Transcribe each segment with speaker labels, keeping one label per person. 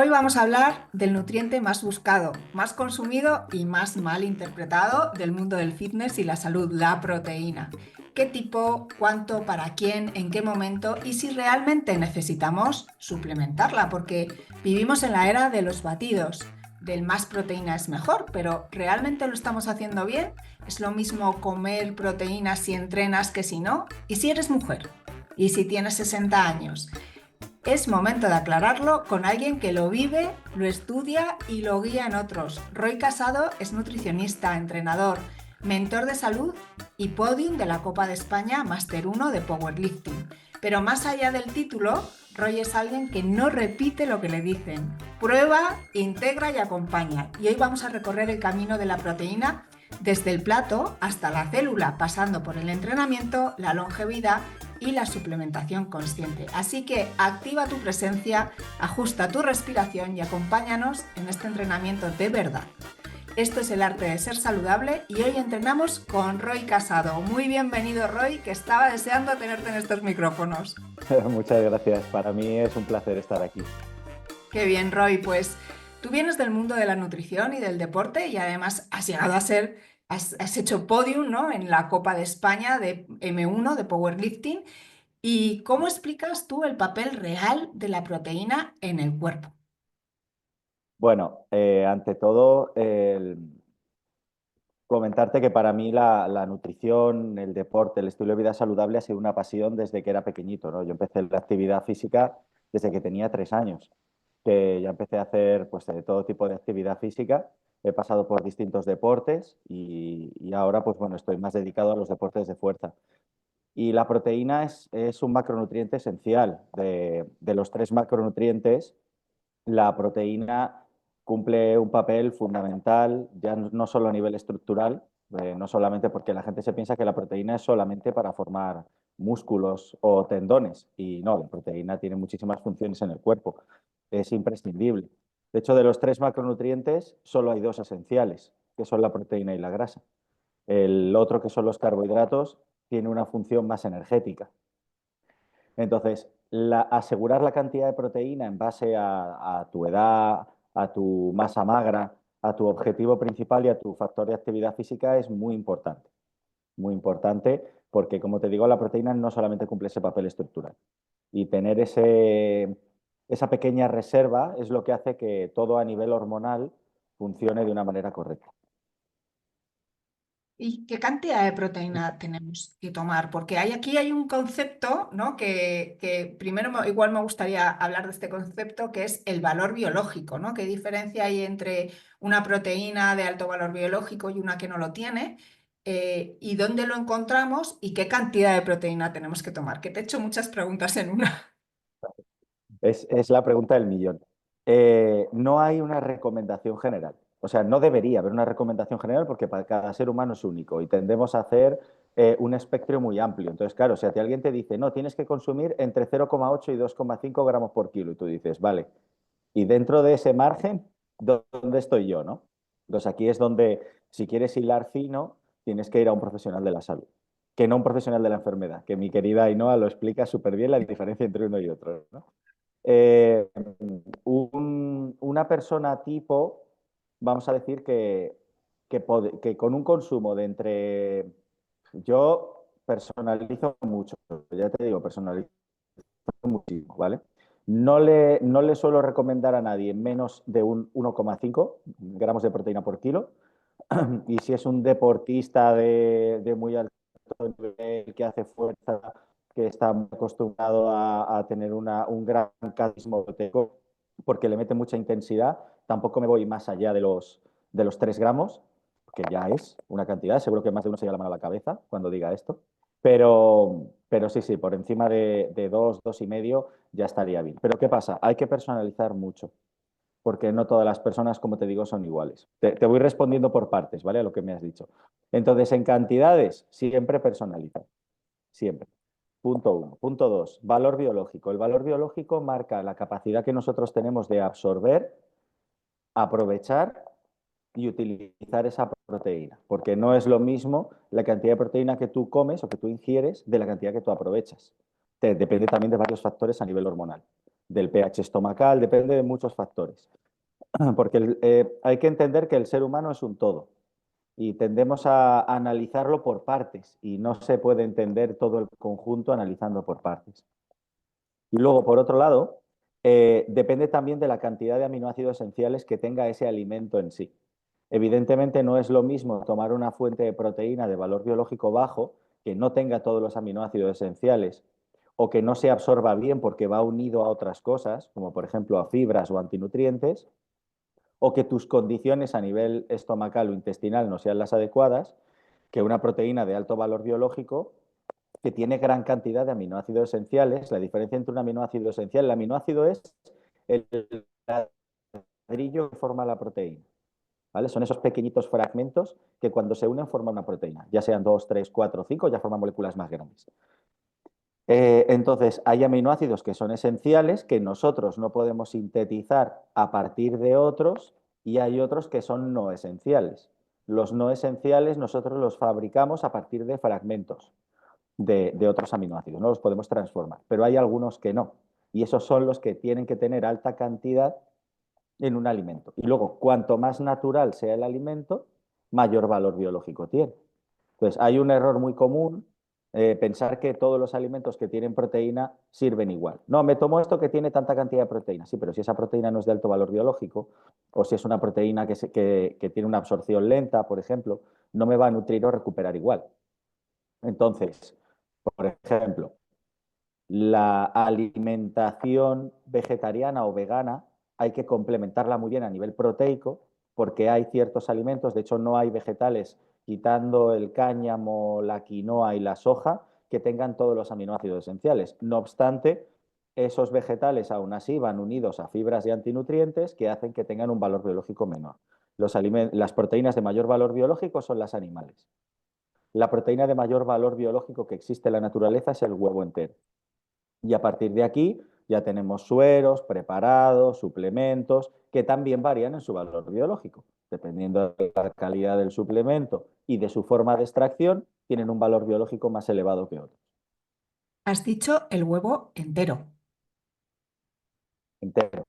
Speaker 1: Hoy vamos a hablar del nutriente más buscado, más consumido y más mal interpretado del mundo del fitness y la salud, la proteína. ¿Qué tipo, cuánto, para quién, en qué momento y si realmente necesitamos suplementarla? Porque vivimos en la era de los batidos, del más proteína es mejor, pero ¿realmente lo estamos haciendo bien? ¿Es lo mismo comer proteínas si entrenas que si no? ¿Y si eres mujer? ¿Y si tienes 60 años? Es momento de aclararlo con alguien que lo vive, lo estudia y lo guía en otros. Roy Casado es nutricionista, entrenador, mentor de salud y podium de la Copa de España Máster 1 de Powerlifting. Pero más allá del título, Roy es alguien que no repite lo que le dicen. Prueba, integra y acompaña. Y hoy vamos a recorrer el camino de la proteína desde el plato hasta la célula, pasando por el entrenamiento, la longevidad y la suplementación consciente. Así que activa tu presencia, ajusta tu respiración y acompáñanos en este entrenamiento de verdad. Esto es el arte de ser saludable y hoy entrenamos con Roy Casado. Muy bienvenido, Roy, que estaba deseando tenerte en estos micrófonos.
Speaker 2: Muchas gracias. Para mí es un placer estar aquí.
Speaker 1: Qué bien, Roy. Pues tú vienes del mundo de la nutrición y del deporte y además has llegado a ser, has hecho podium, ¿no? En la Copa de España de M1 de Powerlifting. ¿Y cómo explicas tú el papel real de la proteína en el cuerpo?
Speaker 2: Bueno, ante todo, comentarte que para mí la nutrición, el deporte, el estilo de vida saludable ha sido una pasión desde que era pequeñito, ¿no? Yo empecé la actividad física desde que tenía 3 años, que ya empecé a hacer pues, todo tipo de actividad física. He pasado por distintos deportes y ahora pues, bueno, estoy más dedicado a los deportes de fuerza. Y la proteína es un macronutriente esencial. De los tres macronutrientes, la proteína cumple un papel fundamental, ya no solo a nivel estructural, no solamente porque la gente se piensa que la proteína es solamente para formar músculos o tendones, y no, la proteína tiene muchísimas funciones en el cuerpo, es imprescindible. De hecho, de los tres macronutrientes, solo hay dos esenciales, que son la proteína y la grasa. El otro, que son los carbohidratos, tiene una función más energética. Entonces, asegurar la cantidad de proteína en base a tu edad, a tu masa magra, a tu objetivo principal y a tu factor de actividad física es muy importante. Muy importante porque, como te digo, la proteína no solamente cumple ese papel estructural. Y tener esa pequeña reserva es lo que hace que todo a nivel hormonal funcione de una manera correcta.
Speaker 1: ¿Y qué cantidad de proteína tenemos que tomar? Porque aquí hay un concepto, ¿no? Que primero igual me gustaría hablar de este concepto, que es el valor biológico, ¿no? ¿Qué diferencia hay entre una proteína de alto valor biológico y una que no lo tiene? ¿Y dónde lo encontramos? ¿Y qué cantidad de proteína tenemos que tomar? Que te he hecho muchas preguntas en una.
Speaker 2: Es la pregunta del millón. No hay una recomendación general. O sea, no debería haber una recomendación general porque para cada ser humano es único y tendemos a hacer un espectro muy amplio. Entonces, claro, si a ti alguien te dice, no, tienes que consumir entre 0,8 y 2,5 gramos por kilo, y tú dices, vale, y dentro de ese margen, ¿dónde estoy yo, no? Entonces, aquí es donde, si quieres hilar fino, tienes que ir a un profesional de la salud, que no un profesional de la enfermedad, que mi querida Ainhoa lo explica súper bien la diferencia entre uno y otro, ¿no? Eh, una persona tipo, vamos a decir que con un consumo de entre, yo personalizo mucho, ya te digo, personalizo muchísimo, ¿vale? No le suelo recomendar a nadie menos de un 1,5 gramos de proteína por kilo. Y si es un deportista de muy alto nivel, que hace fuerza, que está muy acostumbrado a tener un gran cadismo proteico, porque le mete mucha intensidad, tampoco me voy más allá de los 3 gramos, que ya es una cantidad. Seguro que más de uno se lleva la mano a la cabeza cuando diga esto. Pero sí, sí, por encima de 2,5 ya estaría bien. Pero ¿qué pasa? Hay que personalizar mucho porque no todas las personas, como te digo, son iguales. Te voy respondiendo por partes, ¿vale? A lo que me has dicho. Entonces, en cantidades, siempre personalizar, siempre. Punto uno. Punto dos, valor biológico. El valor biológico marca la capacidad que nosotros tenemos de absorber, aprovechar y utilizar esa proteína, porque no es lo mismo la cantidad de proteína que tú comes o que tú ingieres de la cantidad que tú aprovechas. Depende también de varios factores a nivel hormonal. del pH estomacal, depende de muchos factores. Porque hay que entender que el ser humano es un todo y tendemos a analizarlo por partes y no se puede entender todo el conjunto analizando por partes. Y luego, por otro lado, depende también de la cantidad de aminoácidos esenciales que tenga ese alimento en sí. Evidentemente no es lo mismo tomar una fuente de proteína de valor biológico bajo que no tenga todos los aminoácidos esenciales o que no se absorba bien porque va unido a otras cosas, como por ejemplo a fibras o antinutrientes, o que tus condiciones a nivel estomacal o intestinal no sean las adecuadas, que una proteína de alto valor biológico que tiene gran cantidad de aminoácidos esenciales. La diferencia entre un aminoácido esencial, el aminoácido es el ladrillo que forma la proteína. ¿Vale? Son esos pequeñitos fragmentos que cuando se unen forman una proteína, ya sean 2, 3, 4, 5, ya forman moléculas más grandes. Entonces, hay aminoácidos que son esenciales, que nosotros no podemos sintetizar a partir de otros, y hay otros que son no esenciales. Los no esenciales nosotros los fabricamos a partir de fragmentos de otros aminoácidos, no los podemos transformar, pero hay algunos que no, y esos son los que tienen que tener alta cantidad en un alimento. Y luego, cuanto más natural sea el alimento, mayor valor biológico tiene. Entonces, hay un error muy común, pensar que todos los alimentos que tienen proteína sirven igual. No, me tomo esto que tiene tanta cantidad de proteína. Sí, pero si esa proteína no es de alto valor biológico, o si es una proteína que tiene una absorción lenta, por ejemplo, no me va a nutrir o recuperar igual. Entonces, por ejemplo, la alimentación vegetariana o vegana hay que complementarla muy bien a nivel proteico porque hay ciertos alimentos, de hecho no hay vegetales, quitando el cáñamo, la quinoa y la soja, que tengan todos los aminoácidos esenciales. No obstante, esos vegetales aún así van unidos a fibras y antinutrientes que hacen que tengan un valor biológico menor. Las proteínas de mayor valor biológico son las animales. La proteína de mayor valor biológico que existe en la naturaleza es el huevo entero. Y a partir de aquí ya tenemos sueros, preparados, suplementos, que también varían en su valor biológico. Dependiendo de la calidad del suplemento y de su forma de extracción, tienen un valor biológico más elevado que otros.
Speaker 1: Has dicho el huevo entero,
Speaker 2: Entero,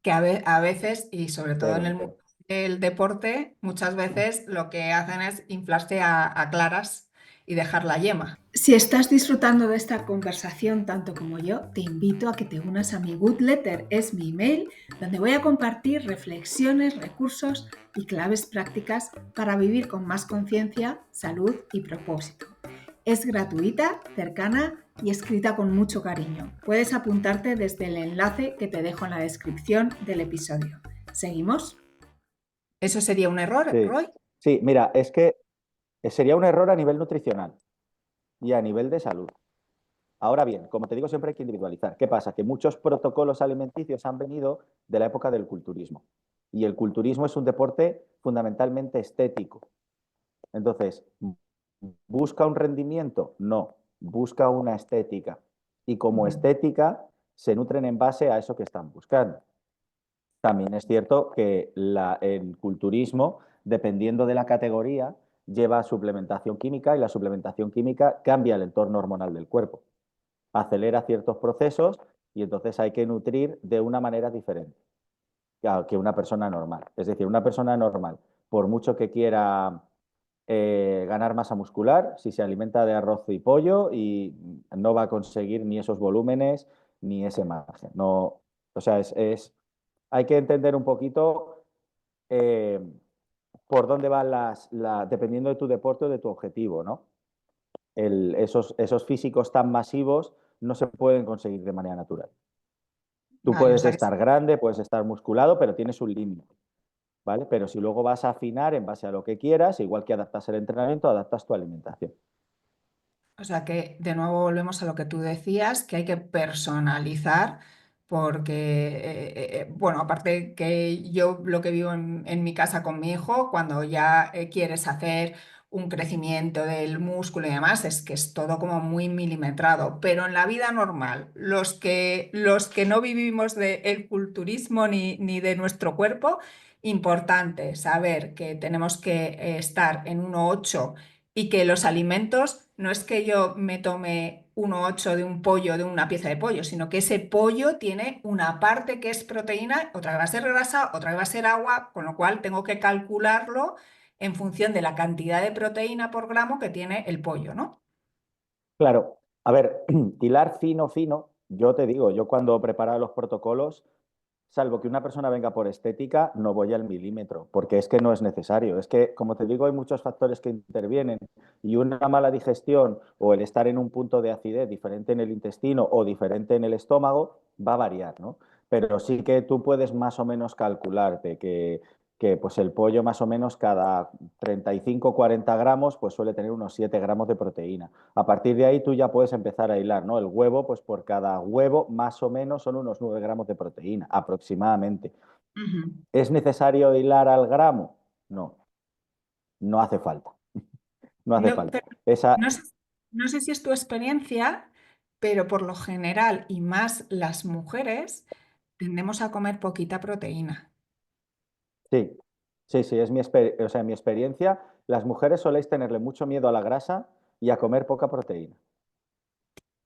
Speaker 1: que a veces, y sobre todo
Speaker 2: entero,
Speaker 1: en el
Speaker 2: entero.
Speaker 1: mundo del deporte, muchas veces lo que hacen es inflarse a claras y dejar la yema. Si estás disfrutando de esta conversación tanto como yo, te invito a que te unas a mi Good Letter, es mi email, donde voy a compartir reflexiones, recursos y claves prácticas para vivir con más conciencia, salud y propósito. Es gratuita, cercana y escrita con mucho cariño. Puedes apuntarte desde el enlace que te dejo en la descripción del episodio. ¿Seguimos? ¿Eso sería un error,
Speaker 2: Sí,
Speaker 1: Roy?
Speaker 2: sí, mira, es que sería un error a nivel nutricional y a nivel de salud. Ahora bien, como te digo, siempre hay que individualizar. ¿Qué pasa? Que muchos protocolos alimenticios han venido de la época del culturismo. Y el culturismo es un deporte fundamentalmente estético. Entonces, ¿busca un rendimiento? No, busca una estética. Y como estética, se nutren en base a eso que están buscando. También es cierto que el culturismo, dependiendo de la categoría, lleva suplementación química y la suplementación química cambia el entorno hormonal del cuerpo, acelera ciertos procesos y entonces hay que nutrir de una manera diferente que una persona normal. Es decir, una persona normal, por mucho que quiera ganar masa muscular, si se alimenta de arroz y pollo y no va a conseguir ni esos volúmenes ni ese margen. No, o sea, hay que entender un poquito eh, por dónde van dependiendo de tu deporte o de tu objetivo, ¿no? Esos físicos tan masivos no se pueden conseguir de manera natural. Tú
Speaker 1: Vale, o
Speaker 2: puedes
Speaker 1: sea que
Speaker 2: estar grande, puedes estar musculado, pero tienes un límite, ¿vale? Pero si luego vas a afinar en base a lo que quieras, igual que adaptas el entrenamiento, adaptas tu alimentación.
Speaker 1: O sea que de nuevo volvemos a lo que tú decías, que hay que personalizar, porque, bueno, aparte que yo lo que vivo en mi casa con mi hijo, cuando ya quieres hacer un crecimiento del músculo y demás, es que es todo como muy milimetrado, pero en la vida normal, los que no vivimos del culturismo ni de nuestro cuerpo, importante saber que tenemos que estar en 1,8 y que los alimentos no es que yo me tome 1,8 de un pollo, de una pieza de pollo, sino que ese pollo tiene una parte que es proteína, otra que va a ser grasa, otra que va a ser agua, con lo cual tengo que calcularlo en función de la cantidad de proteína por gramo que tiene el pollo, ¿no?
Speaker 2: Claro, a ver, hilar fino, fino, yo te digo, yo cuando preparaba los protocolos, salvo que una persona venga por estética, no voy al milímetro, porque es que no es necesario. Es que, como te digo, hay muchos factores que intervienen y una mala digestión o el estar en un punto de acidez diferente en el intestino o diferente en el estómago va a variar, ¿no? Pero sí que tú puedes más o menos calcularte que pues el pollo más o menos cada 35 o 40 gramos pues suele tener unos 7 gramos de proteína. A partir de ahí tú ya puedes empezar a hilar, ¿no? El huevo, pues por cada huevo más o menos son unos 9 gramos de proteína, aproximadamente.
Speaker 1: Ujú.
Speaker 2: ¿Es necesario hilar al gramo? No, no hace falta, no hace
Speaker 1: No,
Speaker 2: falta.
Speaker 1: pero
Speaker 2: Esa,
Speaker 1: no sé, no sé si es tu experiencia, pero por lo general, y más las mujeres, tendemos a comer poquita proteína.
Speaker 2: sí, sí, sí, es o sea, mi experiencia. Las mujeres soléis tenerle mucho miedo a la grasa y a comer poca proteína.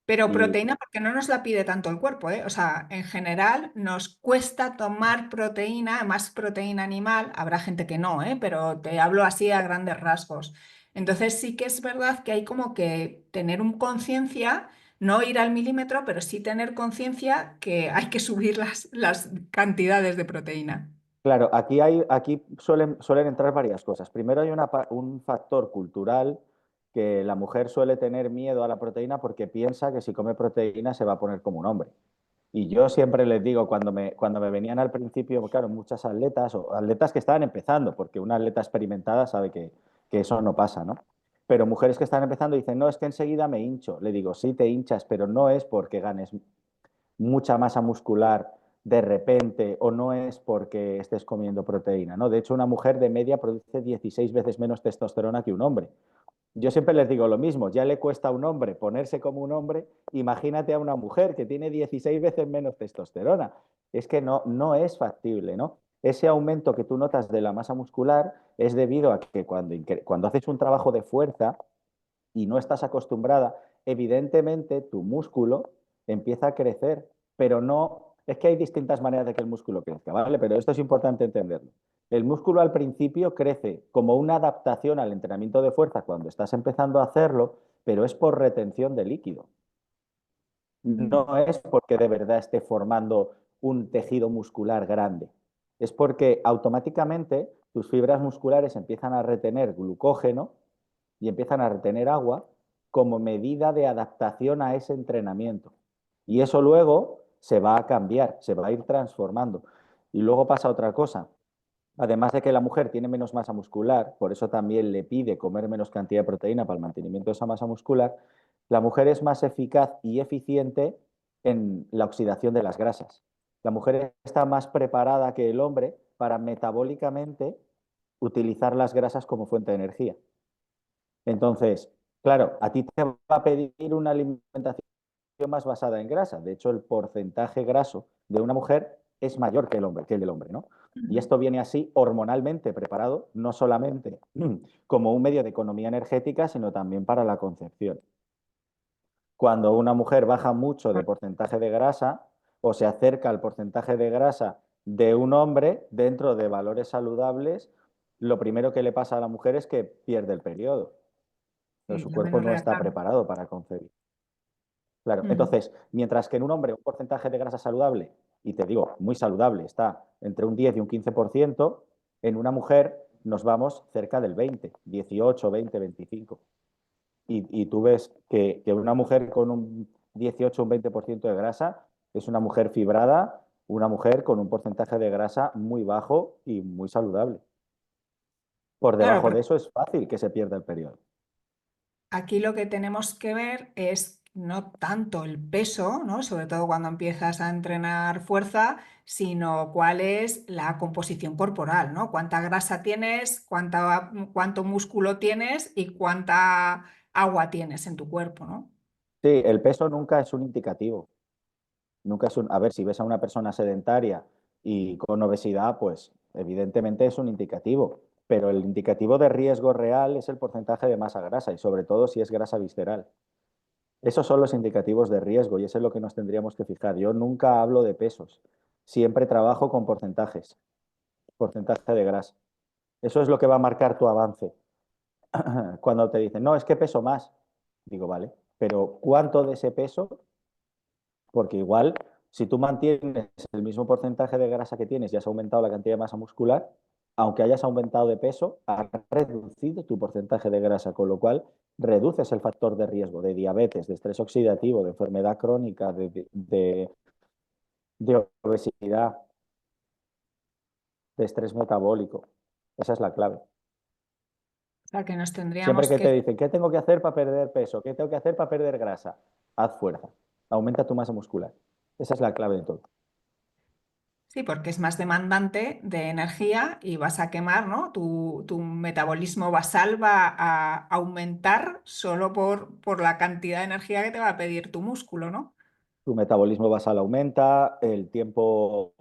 Speaker 1: Pero
Speaker 2: Y
Speaker 1: proteína porque no nos la pide tanto el cuerpo, ¿eh? O sea, en general nos cuesta tomar proteína, más proteína animal. Habrá gente que no, ¿eh? Pero te hablo así a grandes rasgos. Entonces sí que es verdad que hay como que tener un conciencia, no ir al milímetro, pero sí tener conciencia que hay que subir las cantidades de proteína.
Speaker 2: claro, aquí suelen entrar varias cosas. Primero hay un factor cultural que la mujer suele tener miedo a la proteína porque piensa que si come proteína se va a poner como un hombre. Y yo siempre les digo, cuando me venían al principio, claro, muchas atletas o atletas que estaban empezando, porque una atleta experimentada sabe que eso no pasa, ¿no? Pero mujeres que están empezando dicen, no, es que enseguida me hincho. Le digo, sí te hinchas, pero no es porque ganes mucha masa muscular de repente o no es porque estés comiendo proteína, ¿no? De hecho, una mujer de media produce 16 veces menos testosterona que un hombre. Yo siempre les digo lo mismo, ya le cuesta a un hombre ponerse como un hombre, imagínate a una mujer que tiene 16 veces menos testosterona. Es que no es factible, ¿no? Ese aumento que tú notas de la masa muscular es debido a que cuando haces un trabajo de fuerza y no estás acostumbrada, evidentemente tu músculo empieza a crecer, pero no, es que hay distintas maneras de que el músculo crezca, ¿vale? Pero esto es importante entenderlo. El músculo al principio crece como una adaptación al entrenamiento de fuerza cuando estás empezando a hacerlo, pero es por retención de líquido.
Speaker 1: Mm.
Speaker 2: No es porque de verdad esté formando un tejido muscular grande. Es porque automáticamente tus fibras musculares empiezan a retener glucógeno y empiezan a retener agua como medida de adaptación a ese entrenamiento. Y eso luego se va a cambiar, se va a ir transformando. Y luego pasa otra cosa. Además de que la mujer tiene menos masa muscular, por eso también le pide comer menos cantidad de proteína para el mantenimiento de esa masa muscular, la mujer es más eficaz y eficiente en la oxidación de las grasas. La mujer está más preparada que el hombre para metabólicamente utilizar las grasas como fuente de energía. Entonces, claro, a ti te va a pedir una alimentación más basada en grasa. De hecho, el porcentaje graso de una mujer es mayor que el del hombre, ¿no? Y
Speaker 1: Ujú.
Speaker 2: esto viene así hormonalmente preparado, no solamente como un medio de economía energética, sino también para la concepción. Cuando una mujer baja mucho de porcentaje de grasa o se acerca al porcentaje de grasa de un hombre dentro de valores saludables, lo primero que le pasa a la mujer es que pierde el periodo. Pero
Speaker 1: Sí,
Speaker 2: su
Speaker 1: la
Speaker 2: cuerpo no está
Speaker 1: menorrea,
Speaker 2: preparado para concebir. Claro,
Speaker 1: claro.
Speaker 2: entonces, mientras que en un hombre un porcentaje de grasa saludable, y te digo, muy saludable, está entre un 10 y un 15%, en una mujer nos vamos cerca del 20, 18, 20, 25. Y tú ves que una mujer con un 18 o un 20% de grasa es una mujer fibrada, una mujer con un porcentaje de grasa muy bajo y muy saludable. Por
Speaker 1: Claro,
Speaker 2: debajo
Speaker 1: porque
Speaker 2: de eso es fácil que se pierda el periodo.
Speaker 1: aquí lo que tenemos que ver es no tanto el peso, ¿no? Sobre todo cuando empiezas a entrenar fuerza, sino cuál es la composición corporal, ¿no? Cuánta grasa tienes, cuánto músculo tienes y cuánta agua tienes en tu cuerpo, ¿no?
Speaker 2: Sí, el peso nunca es un indicativo. Nunca es un... A ver, si ves a una persona sedentaria y con obesidad, pues evidentemente es un indicativo, pero el indicativo de riesgo real es el porcentaje de masa grasa y sobre todo si es grasa visceral. Esos son los indicativos de riesgo y eso es lo que nos tendríamos que fijar. Yo nunca hablo de pesos, siempre trabajo con porcentajes, porcentaje de grasa. Eso es lo que va a marcar tu avance. Cuando te dicen, no, es que peso más, digo, vale, pero ¿cuánto de ese peso? Porque igual, si tú mantienes el mismo porcentaje de grasa que tienes y has aumentado la cantidad de masa muscular, aunque hayas aumentado de peso, has reducido tu porcentaje de grasa, con lo cual reduces el factor de riesgo de diabetes, de estrés oxidativo, de enfermedad crónica, de obesidad, de estrés metabólico. Esa es la clave.
Speaker 1: O sea, que nos
Speaker 2: Siempre
Speaker 1: tendríamos
Speaker 2: que
Speaker 1: que...
Speaker 2: te dicen, ¿qué tengo que hacer para perder peso? ¿Qué tengo que hacer para perder grasa? Haz fuerza, aumenta tu masa muscular. Esa es la clave de todo.
Speaker 1: Sí, porque es más demandante de energía y vas a quemar, ¿no? Tu metabolismo basal va a aumentar solo por la cantidad de energía que te va a pedir tu músculo, ¿no?
Speaker 2: Tu metabolismo basal aumenta, el tiempo,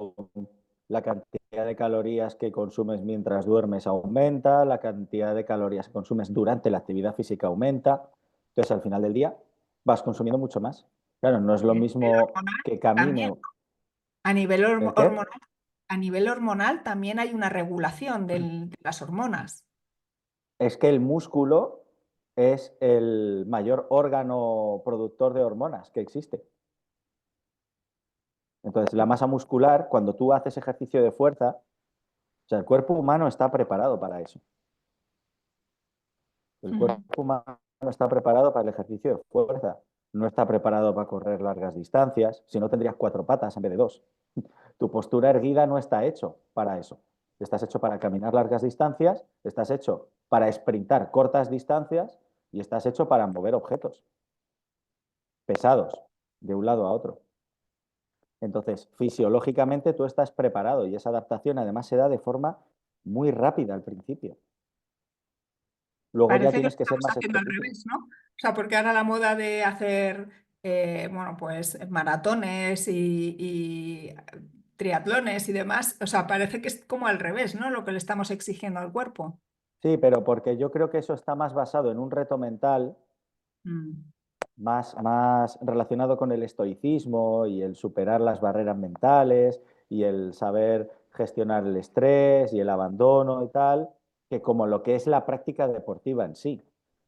Speaker 2: la cantidad de calorías que consumes mientras duermes aumenta, la cantidad de calorías que consumes durante la actividad física aumenta. Entonces, al final del día, vas consumiendo mucho más. Claro, no es lo
Speaker 1: El
Speaker 2: mismo
Speaker 1: hormonal
Speaker 2: que
Speaker 1: también.
Speaker 2: camine.
Speaker 1: A nivel
Speaker 2: ¿El qué?
Speaker 1: hormonal, a nivel hormonal también hay una regulación de las hormonas.
Speaker 2: Es que el músculo es el mayor órgano productor de hormonas que existe. Entonces, la masa muscular, cuando tú haces ejercicio de fuerza, o sea, el cuerpo humano está preparado para eso. El
Speaker 1: Ujú.
Speaker 2: cuerpo humano está preparado para el ejercicio de fuerza. No está preparado para correr largas distancias. Si no, tendrías cuatro patas en vez de dos. Tu postura erguida no está hecho para eso. Estás hecho para caminar largas distancias, estás hecho para sprintar cortas distancias y estás hecho para mover objetos pesados de un lado a otro. Entonces, fisiológicamente tú estás preparado y esa adaptación además se da de forma muy rápida al principio. Luego ya
Speaker 1: Parece que lo
Speaker 2: tienes que ser
Speaker 1: estamos
Speaker 2: más
Speaker 1: haciendo al
Speaker 2: específico.
Speaker 1: revés, ¿no? O sea, porque ahora la moda de hacer, bueno, pues maratones y triatlones y demás, o sea, parece que es como al revés, ¿no? Lo que le estamos exigiendo al cuerpo.
Speaker 2: Sí, pero porque yo creo que eso está más basado en un reto mental,
Speaker 1: Mm.
Speaker 2: más relacionado con el estoicismo y el superar las barreras mentales y el saber gestionar el estrés y el abandono y tal, que como lo que es la práctica deportiva en sí.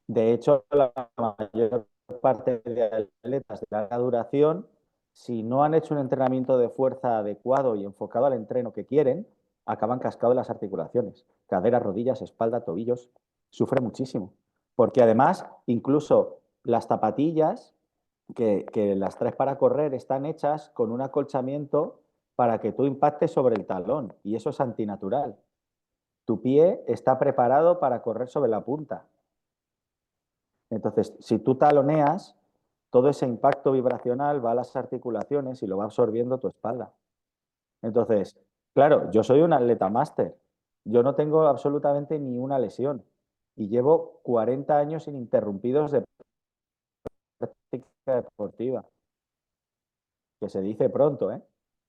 Speaker 2: De hecho, la mayor parte de atletas de larga duración, si no han hecho un entrenamiento de fuerza adecuado y enfocado al entreno que quieren, acaban cascados en las articulaciones, caderas, rodillas, espalda, tobillos, sufre muchísimo. Porque además, incluso las zapatillas que las traes para correr están hechas con un acolchamiento para que tú impactes sobre el talón y eso es antinatural. Tu pie está preparado para correr sobre la punta. Entonces, si tú taloneas, todo ese impacto vibracional va a las articulaciones y lo va absorbiendo tu espalda. Entonces, claro, yo soy un atleta máster. Yo no tengo absolutamente ni una lesión y llevo 40 años ininterrumpidos de práctica deportiva, que se dice pronto, ¿eh?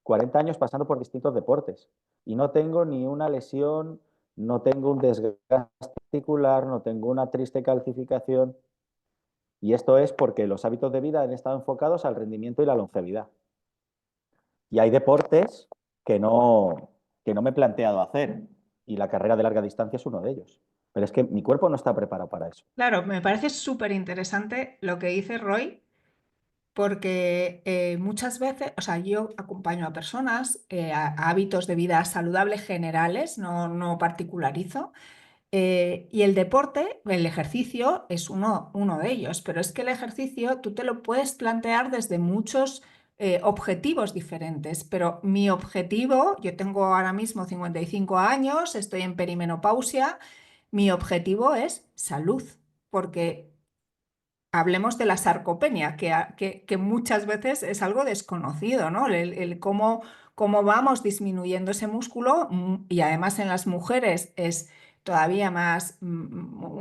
Speaker 2: 40 años pasando por distintos deportes y no tengo ni una lesión, no tengo un desgaste articular, no tengo una triste calcificación y esto es porque los hábitos de vida han estado enfocados al rendimiento y la longevidad. Y hay deportes que no me he planteado hacer y la carrera de larga distancia es uno de ellos. Pero es que mi cuerpo no está preparado para eso.
Speaker 1: Claro, me parece súper interesante lo que dice Roy, porque muchas veces, o sea, yo acompaño a personas a hábitos de vida saludable generales, no particularizo. Y el deporte, el ejercicio es uno de ellos, pero es que el ejercicio tú te lo puedes plantear desde muchos objetivos diferentes, pero mi objetivo, yo tengo ahora mismo 55 años, estoy en perimenopausia, mi objetivo es salud, porque hablemos de la sarcopenia, que muchas veces es algo desconocido, ¿no? El cómo vamos disminuyendo ese músculo y además en las mujeres es todavía más,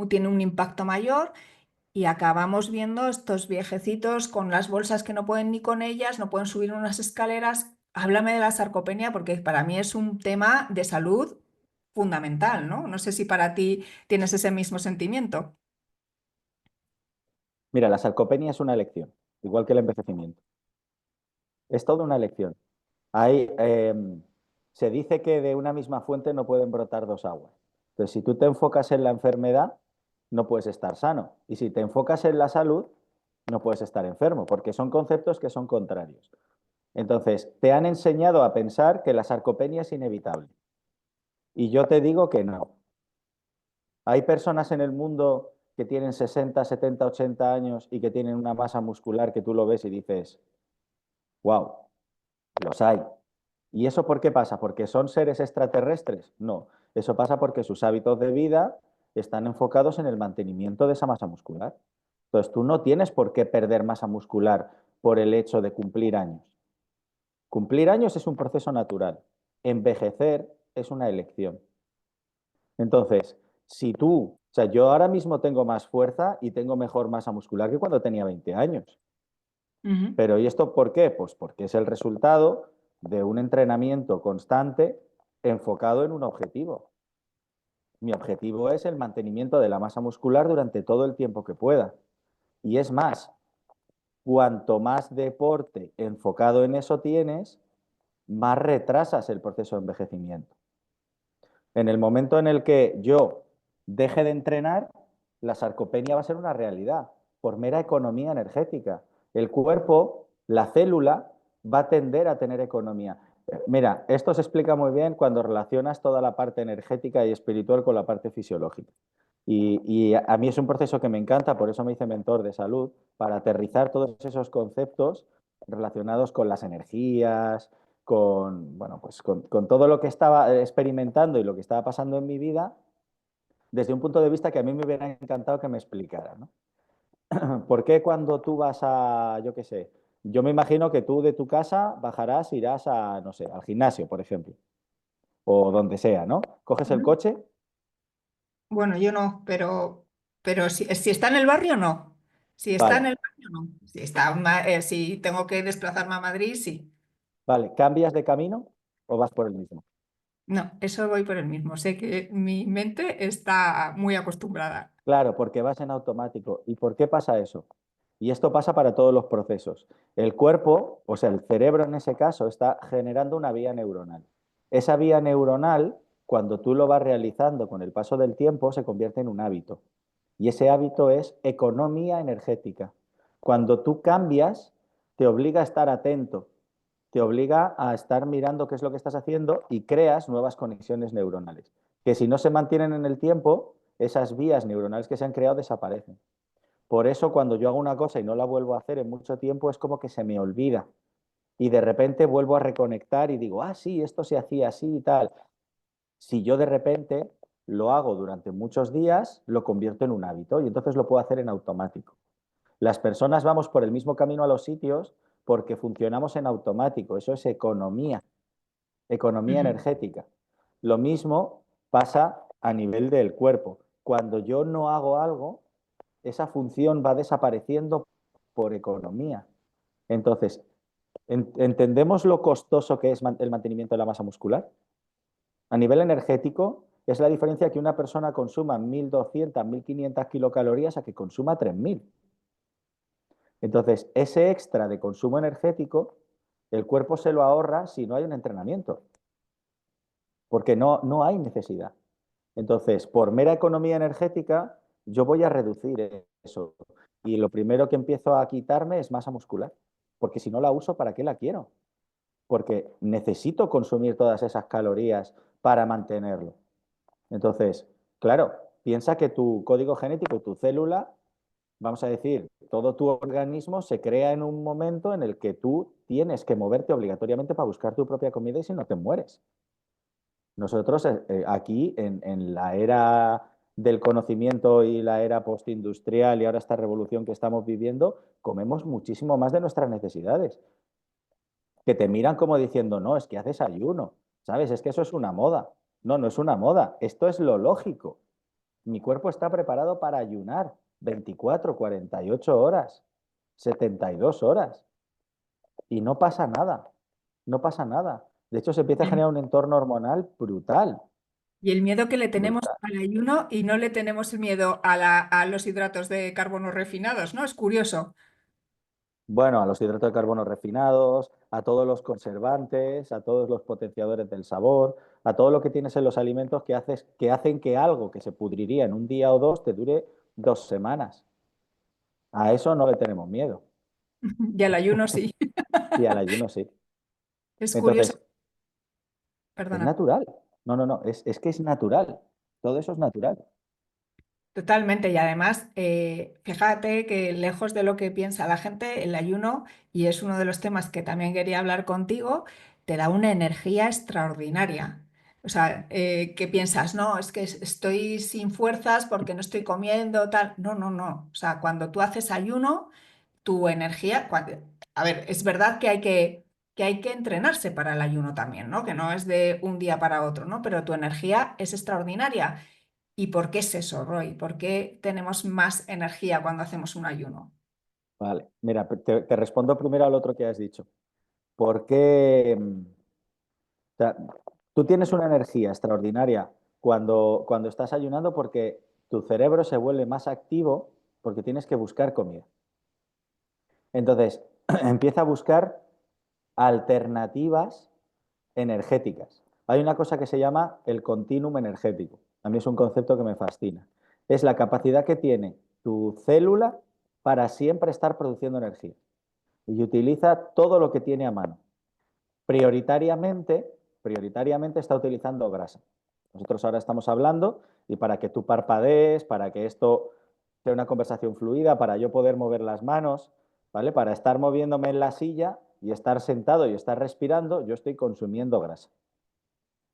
Speaker 1: tiene un impacto mayor y acabamos viendo estos viejecitos con las bolsas que no pueden ni con ellas, no pueden subir unas escaleras. Háblame de la sarcopenia porque para mí es un tema de salud fundamental, ¿no? No sé si para ti tienes ese mismo sentimiento.
Speaker 2: Mira, la sarcopenia es una elección. igual que el envejecimiento. Es toda una elección. Hay, se dice que de una misma fuente no pueden brotar dos aguas. Entonces, si tú te enfocas en la enfermedad, no puedes estar sano. Y si te enfocas en la salud, no puedes estar enfermo, porque son conceptos que son contrarios. Entonces, te han enseñado a pensar que la sarcopenia es inevitable. Y yo te digo que no. Hay personas en el mundo que tienen 60, 70, 80 años y que tienen una masa muscular que tú lo ves y dices, wow, los hay. ¿Y eso por qué pasa? ¿Porque son seres extraterrestres? No, eso pasa porque sus hábitos de vida están enfocados en el mantenimiento de esa masa muscular. Entonces, tú no tienes por qué perder masa muscular por el hecho de cumplir años. Cumplir años es un proceso natural. Envejecer es una elección. Entonces, si tú, o sea, yo ahora mismo tengo más fuerza y tengo mejor masa muscular que cuando tenía 20 años.
Speaker 1: Ujú,
Speaker 2: Pero ¿y esto por qué? Pues porque es el resultado de un entrenamiento constante enfocado en un objetivo. Mi objetivo es el mantenimiento de la masa muscular durante todo el tiempo que pueda. Y es más, cuanto más deporte enfocado en eso tienes, más retrasas el proceso de envejecimiento. En el momento en el que yo deje de entrenar, la sarcopenia va a ser una realidad, por mera economía energética. El cuerpo, la célula, va a tender a tener economía. Mira, esto se explica muy bien cuando relacionas toda la parte energética y espiritual con la parte fisiológica. Y a mí es un proceso que me encanta, por eso me hice mentor de salud, para aterrizar todos esos conceptos relacionados con las energías, con, bueno, pues con todo lo que estaba experimentando y lo que estaba pasando en mi vida, desde un punto de vista que a mí me hubiera encantado que me explicara, ¿no? ¿Por qué cuando tú vas a, yo qué sé, yo me imagino que tú de tu casa bajarás, irás a, no sé, al gimnasio, por ejemplo, o donde sea, ¿no? Coges el
Speaker 1: ujú.
Speaker 2: coche,
Speaker 1: Bueno, yo no, pero si está en el barrio, no. Si está en
Speaker 2: vale,
Speaker 1: el barrio, no. Si tengo que desplazarme a Madrid, sí.
Speaker 2: vale, ¿cambias de camino o vas por el mismo?
Speaker 1: No, eso voy por el mismo. Sé que mi mente está muy acostumbrada.
Speaker 2: Claro, porque vas en automático. ¿Y por qué pasa eso? Y esto pasa para todos los procesos. El cuerpo, o sea, el cerebro en ese caso, está generando una vía neuronal. Esa vía neuronal, cuando tú lo vas realizando con el paso del tiempo, se convierte en un hábito. Y ese hábito es economía energética. Cuando tú cambias, te obliga a estar atento, te obliga a estar mirando qué es lo que estás haciendo y creas nuevas conexiones neuronales, que si no se mantienen en el tiempo, esas vías neuronales que se han creado desaparecen. Por eso cuando yo hago una cosa y no la vuelvo a hacer en mucho tiempo, es como que se me olvida. Y de repente vuelvo a reconectar y digo, ah, sí, esto se hacía así y tal. Si yo de repente lo hago durante muchos días, lo convierto en un hábito y entonces lo puedo hacer en automático. Las personas vamos por el mismo camino a los sitios porque funcionamos en automático. Eso es economía, economía
Speaker 1: Ujú,
Speaker 2: energética. Lo mismo pasa a nivel del cuerpo. Cuando yo no hago algo, esa función va desapareciendo por economía. Entonces, ¿entendemos lo costoso que es el mantenimiento de la masa muscular? A nivel energético, es la diferencia que una persona consuma 1.200, 1.500 kilocalorías a que consuma 3.000. Entonces, ese extra de consumo energético, el cuerpo se lo ahorra si no hay un entrenamiento, porque no hay necesidad. Entonces, por mera economía energética, yo voy a reducir eso. Y lo primero que empiezo a quitarme es masa muscular, porque si no la uso, ¿para qué la quiero? Porque necesito consumir todas esas calorías para mantenerlo. Entonces, claro, piensa que tu código genético, tu célula, vamos a decir, todo tu organismo se crea en un momento en el que tú tienes que moverte obligatoriamente para buscar tu propia comida y si no te mueres. Nosotros aquí en la era del conocimiento y la era postindustrial y ahora esta revolución que estamos viviendo, comemos muchísimo más de nuestras necesidades. Que te miran como diciendo, no, es que haces ayuno, ¿sabes? Es que eso es una moda. No, no es una moda, esto es lo lógico. Mi cuerpo está preparado para ayunar 24, 48 horas, 72 horas y no pasa nada, no pasa nada. De hecho, se empieza a
Speaker 1: El-
Speaker 2: generar un entorno hormonal brutal,
Speaker 1: Y el miedo que le tenemos
Speaker 2: brutal.
Speaker 1: al ayuno y no le tenemos el miedo a los hidratos de carbono refinados, ¿no? Es curioso.
Speaker 2: Bueno, a los hidratos de carbono refinados, a todos los conservantes, a todos los potenciadores del sabor, a todo lo que tienes en los alimentos que hacen que algo que se pudriría en un día o dos te dure 2 semanas. A eso no le tenemos miedo.
Speaker 1: Y el ayuno sí.
Speaker 2: Y al ayuno sí.
Speaker 1: Es curioso,
Speaker 2: Entonces, es
Speaker 1: perdona.
Speaker 2: natural. No, no, no, es que es natural. Todo eso es natural.
Speaker 1: Totalmente, y además, fíjate que lejos de lo que piensa la gente, el ayuno, y es uno de los temas que también quería hablar contigo, te da una energía extraordinaria. O sea, ¿qué piensas? No, es que estoy sin fuerzas porque no estoy comiendo, tal. No, no, no. O sea, cuando tú haces ayuno, tu energía, a ver, es verdad que hay que entrenarse para el ayuno también, ¿no? Que no es de un día para otro, ¿no? Pero tu energía es extraordinaria. ¿Y por qué es eso, Roy? ¿Por qué tenemos más energía cuando hacemos un ayuno?
Speaker 2: Vale. Mira, te respondo primero al otro que has dicho. Porque o sea, tú tienes una energía extraordinaria cuando estás ayunando porque tu cerebro se vuelve más activo porque tienes que buscar comida. Entonces, empieza a buscar alternativas energéticas. Hay una cosa que se llama el continuum energético. A mí es un concepto que me fascina. Es la capacidad que tiene tu célula para siempre estar produciendo energía. Y utiliza todo lo que tiene a mano. Prioritariamente, prioritariamente está utilizando grasa. Nosotros ahora estamos hablando y para que tú parpadees, para que esto sea una conversación fluida, para yo poder mover las manos, ¿vale? Para estar moviéndome en la silla y estar sentado y estar respirando, yo estoy consumiendo grasa.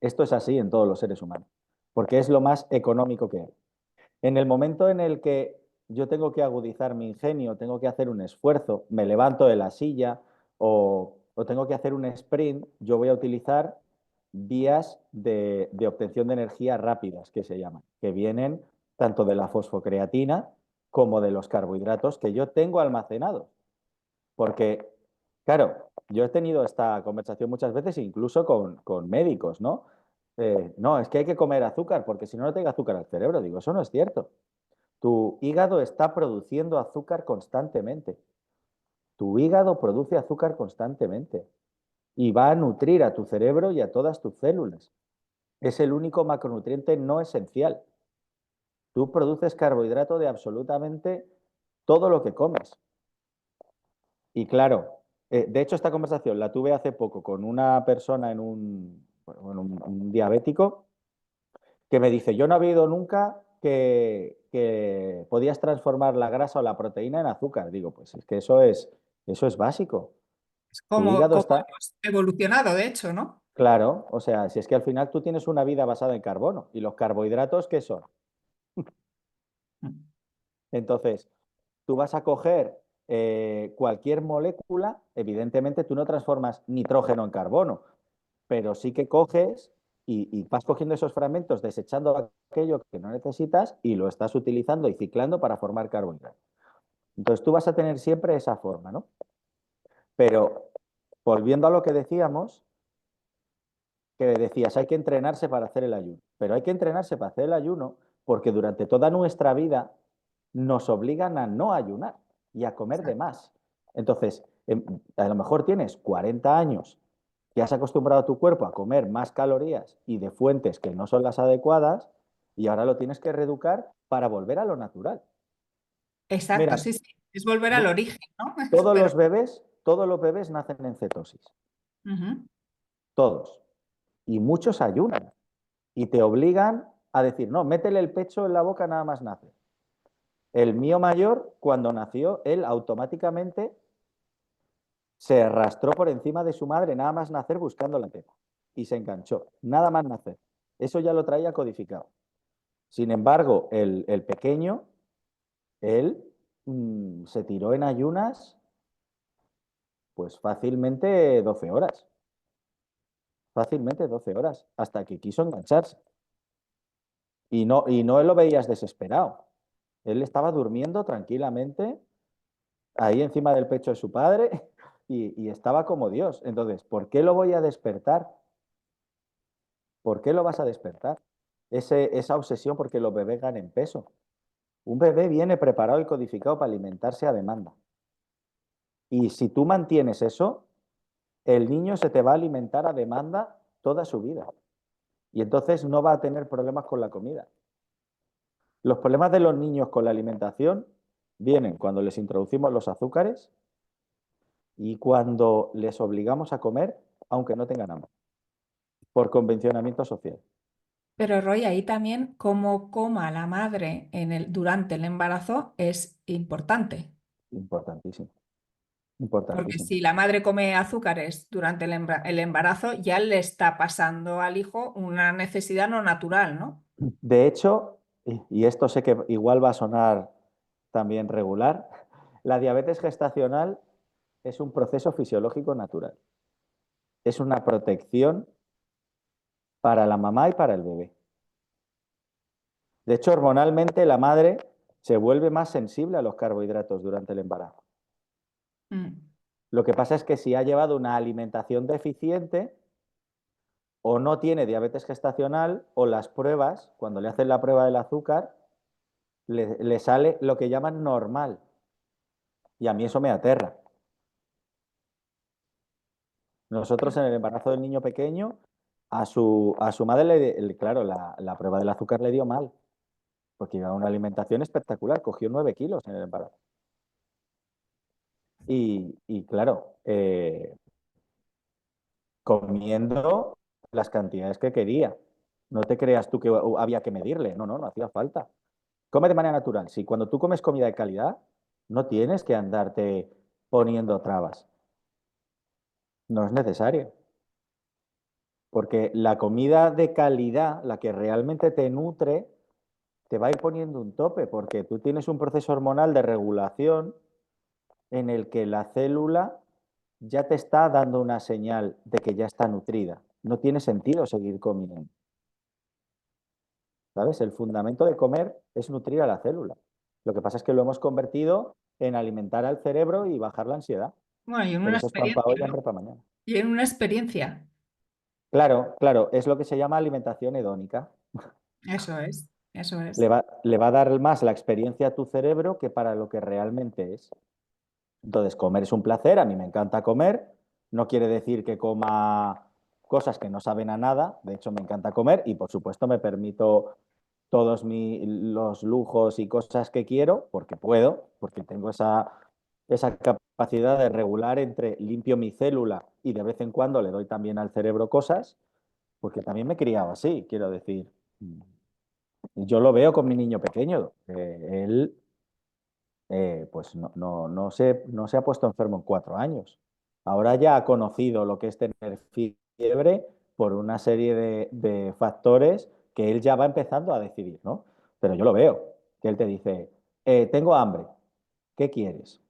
Speaker 2: Esto es así en todos los seres humanos, porque es lo más económico que hay. En el momento en el que yo tengo que agudizar mi ingenio, tengo que hacer un esfuerzo, me levanto de la silla o tengo que hacer un sprint, yo voy a utilizar vías de obtención de energía rápidas, que se llaman, que vienen tanto de la fosfocreatina como de los carbohidratos que yo tengo almacenados. Porque, claro, yo he tenido esta conversación muchas veces, incluso con médicos, ¿no? No, es que hay que comer azúcar, porque si no, no tengo azúcar al cerebro. Digo, eso no es cierto. Tu hígado está produciendo azúcar constantemente. Tu hígado produce azúcar constantemente y va a nutrir a tu cerebro y a todas tus células. Es el único macronutriente no esencial. Tú produces carbohidrato de absolutamente todo lo que comes. Y claro, de hecho esta conversación la tuve hace poco con una persona bueno, un diabético que me dice, yo no había oído nunca que podías transformar la grasa o la proteína en azúcar. Digo, pues es que eso es básico.
Speaker 1: Es
Speaker 2: Tu
Speaker 1: como,
Speaker 2: hígado
Speaker 1: como
Speaker 2: está
Speaker 1: hemos evolucionado, de hecho, ¿no?
Speaker 2: claro, o sea, si es que al final tú tienes una vida basada en carbono y los carbohidratos, ¿qué son? Entonces, tú vas a coger cualquier molécula, evidentemente tú no transformas nitrógeno en carbono, pero sí que coges y vas cogiendo esos fragmentos, desechando aquello que no necesitas y lo estás utilizando y ciclando para formar carbohidratos. Entonces tú vas a tener siempre esa forma, ¿no? Pero volviendo a lo que decíamos, que decías, hay que entrenarse para hacer el ayuno, pero hay que entrenarse para hacer el ayuno porque durante toda nuestra vida nos obligan a no ayunar y a comer de
Speaker 1: Exacto.
Speaker 2: más. Entonces, a lo mejor tienes 40 años que has acostumbrado a tu cuerpo a comer más calorías y de fuentes que no son las adecuadas y ahora lo tienes que reeducar para volver a lo natural.
Speaker 1: Exacto,
Speaker 2: Mira,
Speaker 1: sí, sí. Es volver al origen, ¿no? Pero,
Speaker 2: todos los bebés nacen en cetosis,
Speaker 1: ujú.
Speaker 2: todos. Y muchos ayunan y te obligan a decir, no, métele el pecho en la boca nada más nace. El mío mayor, cuando nació, él automáticamente se arrastró por encima de su madre nada más nacer buscando la teta y se enganchó, nada más nacer. Eso ya lo traía codificado. Sin embargo, el pequeño, él se tiró en ayunas pues fácilmente 12 horas, hasta que quiso engancharse. Y no lo veías desesperado. Él estaba durmiendo tranquilamente ahí encima del pecho de su padre y estaba como Dios. Entonces, ¿por qué lo voy a despertar? ¿Por qué lo vas a despertar? Esa obsesión porque los bebés ganen peso. Un bebé viene preparado y codificado para alimentarse a demanda. Y si tú mantienes eso, el niño se te va a alimentar a demanda toda su vida. Y entonces no va a tener problemas con la comida. Los problemas de los niños con la alimentación vienen cuando les introducimos los azúcares y cuando les obligamos a comer, aunque no tengan hambre, por convencionamiento social.
Speaker 1: Pero Roy, ahí también cómo coma la madre durante el embarazo es importante.
Speaker 2: Importantísimo,
Speaker 1: Porque
Speaker 2: importantísimo.
Speaker 1: si la madre come azúcares durante el embarazo, ya le está pasando al hijo una necesidad no natural, ¿no?
Speaker 2: De hecho, y esto sé que igual va a sonar también regular, la diabetes gestacional es un proceso fisiológico natural. Es una protección para la mamá y para el bebé. De hecho, hormonalmente la madre se vuelve más sensible a los carbohidratos durante el embarazo.
Speaker 1: Mm.
Speaker 2: Lo que pasa es que si ha llevado una alimentación deficiente o no tiene diabetes gestacional o las pruebas, cuando le hacen la prueba del azúcar, le sale lo que llaman normal. Y a mí eso me aterra. Nosotros en el embarazo del niño pequeño, a su madre, claro, la prueba del azúcar le dio mal, porque iba a una alimentación espectacular, cogió 9 kilos en el embarazo. Y claro, comiendo las cantidades que quería. No te creas tú que había que medirle, no, no, no hacía falta. Come de manera natural. Si cuando tú comes comida de calidad, no tienes que andarte poniendo trabas. No es necesario. Porque la comida de calidad, la que realmente te nutre, te va a ir poniendo un tope, porque tú tienes un proceso hormonal de regulación en el que la célula ya te está dando una señal de que ya está nutrida. No tiene sentido seguir comiendo. ¿Sabes? El fundamento de comer es nutrir a la célula. Lo que pasa es que lo hemos convertido en alimentar al cerebro y bajar la ansiedad.
Speaker 1: Bueno, y en
Speaker 2: Pero
Speaker 1: una
Speaker 2: eso es pan para
Speaker 1: experiencia,
Speaker 2: hoy,
Speaker 1: ¿no?
Speaker 2: hambre para mañana.
Speaker 1: Y en una experiencia.
Speaker 2: Claro, claro, es lo que se llama alimentación hedónica.
Speaker 1: Eso es, eso
Speaker 2: Le
Speaker 1: es.
Speaker 2: va, le va a dar más la experiencia a tu cerebro que para lo que realmente es. Entonces, comer es un placer, a mí me encanta comer, no quiere decir que coma cosas que no saben a nada, de hecho me encanta comer y por supuesto me permito todos los lujos y cosas que quiero, porque puedo, porque tengo esa capacidad de regular entre limpio mi célula y de vez en cuando le doy también al cerebro cosas, porque también me he criado así, quiero decir. Yo lo veo con mi niño pequeño, él pues no se ha puesto enfermo en 4 años. Ahora ya ha conocido lo que es tener fiebre por una serie de factores que él ya va empezando a decidir, ¿no? Pero yo lo veo, que él te dice, tengo hambre, ¿qué quieres?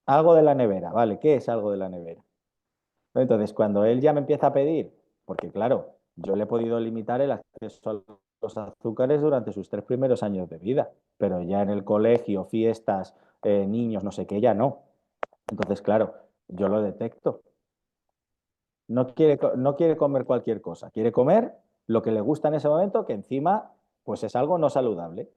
Speaker 2: Algo de la nevera, ¿vale? ¿Qué es algo de la nevera? Entonces, cuando él ya me empieza a pedir, porque claro, yo le he podido limitar el acceso a los azúcares durante sus 3 primeros años de vida, pero ya en el colegio, fiestas, niños, no sé qué, ya no. Entonces, claro, yo lo detecto. No quiere comer cualquier cosa, quiere comer lo que le gusta en ese momento, que encima, pues es algo no saludable.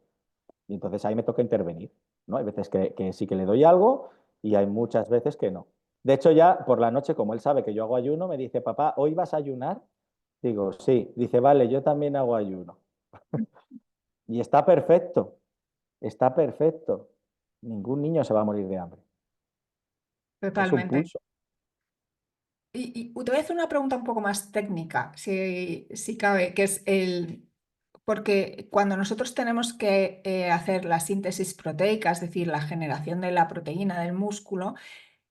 Speaker 2: Y entonces ahí me toca intervenir, ¿no? Hay veces que sí que le doy algo y hay muchas veces que no. De hecho, ya por la noche, como él sabe que yo hago ayuno, me dice, papá, ¿hoy vas a ayunar? Digo, sí. Dice, vale, yo también hago ayuno. Y está perfecto, está perfecto. Ningún niño se va a morir de hambre. Es un
Speaker 1: Totalmente.
Speaker 2: pulso.
Speaker 1: Y te voy a hacer una pregunta un poco más técnica, si cabe, que es porque cuando nosotros tenemos que hacer la síntesis proteica, es decir, la generación de la proteína del músculo,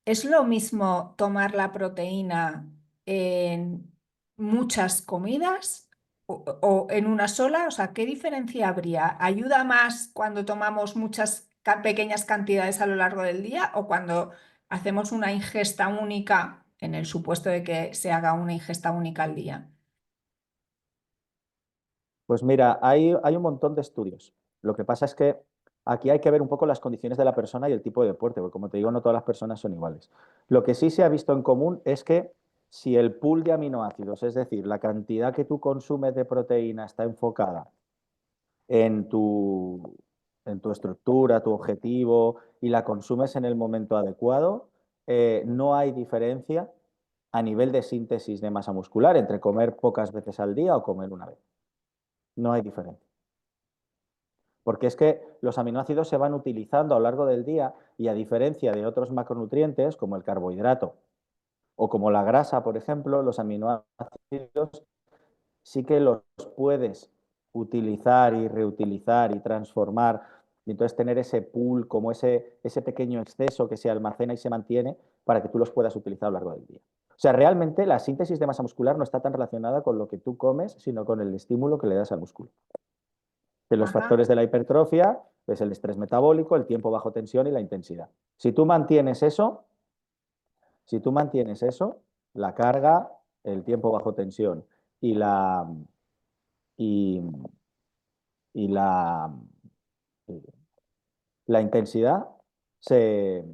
Speaker 1: ¿es lo mismo tomar la proteína en muchas comidas o en una sola? O sea, ¿qué diferencia habría? ¿Ayuda más cuando tomamos muchas pequeñas cantidades a lo largo del día o cuando hacemos una ingesta única, en el supuesto de que se haga una ingesta única al día?
Speaker 2: Pues mira, hay un montón de estudios. Lo que pasa es que aquí hay que ver un poco las condiciones de la persona y el tipo de deporte, porque como te digo, no todas las personas son iguales. Lo que sí se ha visto en común es que si el pool de aminoácidos, es decir, la cantidad que tú consumes de proteína está enfocada en tu estructura, tu objetivo, y la consumes en el momento adecuado, no hay diferencia a nivel de síntesis de masa muscular entre comer pocas veces al día o comer una vez. No hay diferencia. Porque es que los aminoácidos se van utilizando a lo largo del día y a diferencia de otros macronutrientes como el carbohidrato o como la grasa, por ejemplo, los aminoácidos sí que los puedes utilizar y reutilizar y transformar y entonces tener ese pool, como ese pequeño exceso que se almacena y se mantiene para que tú los puedas utilizar a lo largo del día. O sea, realmente la síntesis de masa muscular no está tan relacionada con lo que tú comes, sino con el estímulo que le das al músculo. Que los
Speaker 1: Ajá.
Speaker 2: factores de la hipertrofia es el estrés metabólico, el tiempo bajo tensión y la intensidad. Si tú mantienes eso, la carga, el tiempo bajo tensión y y, y la intensidad, se,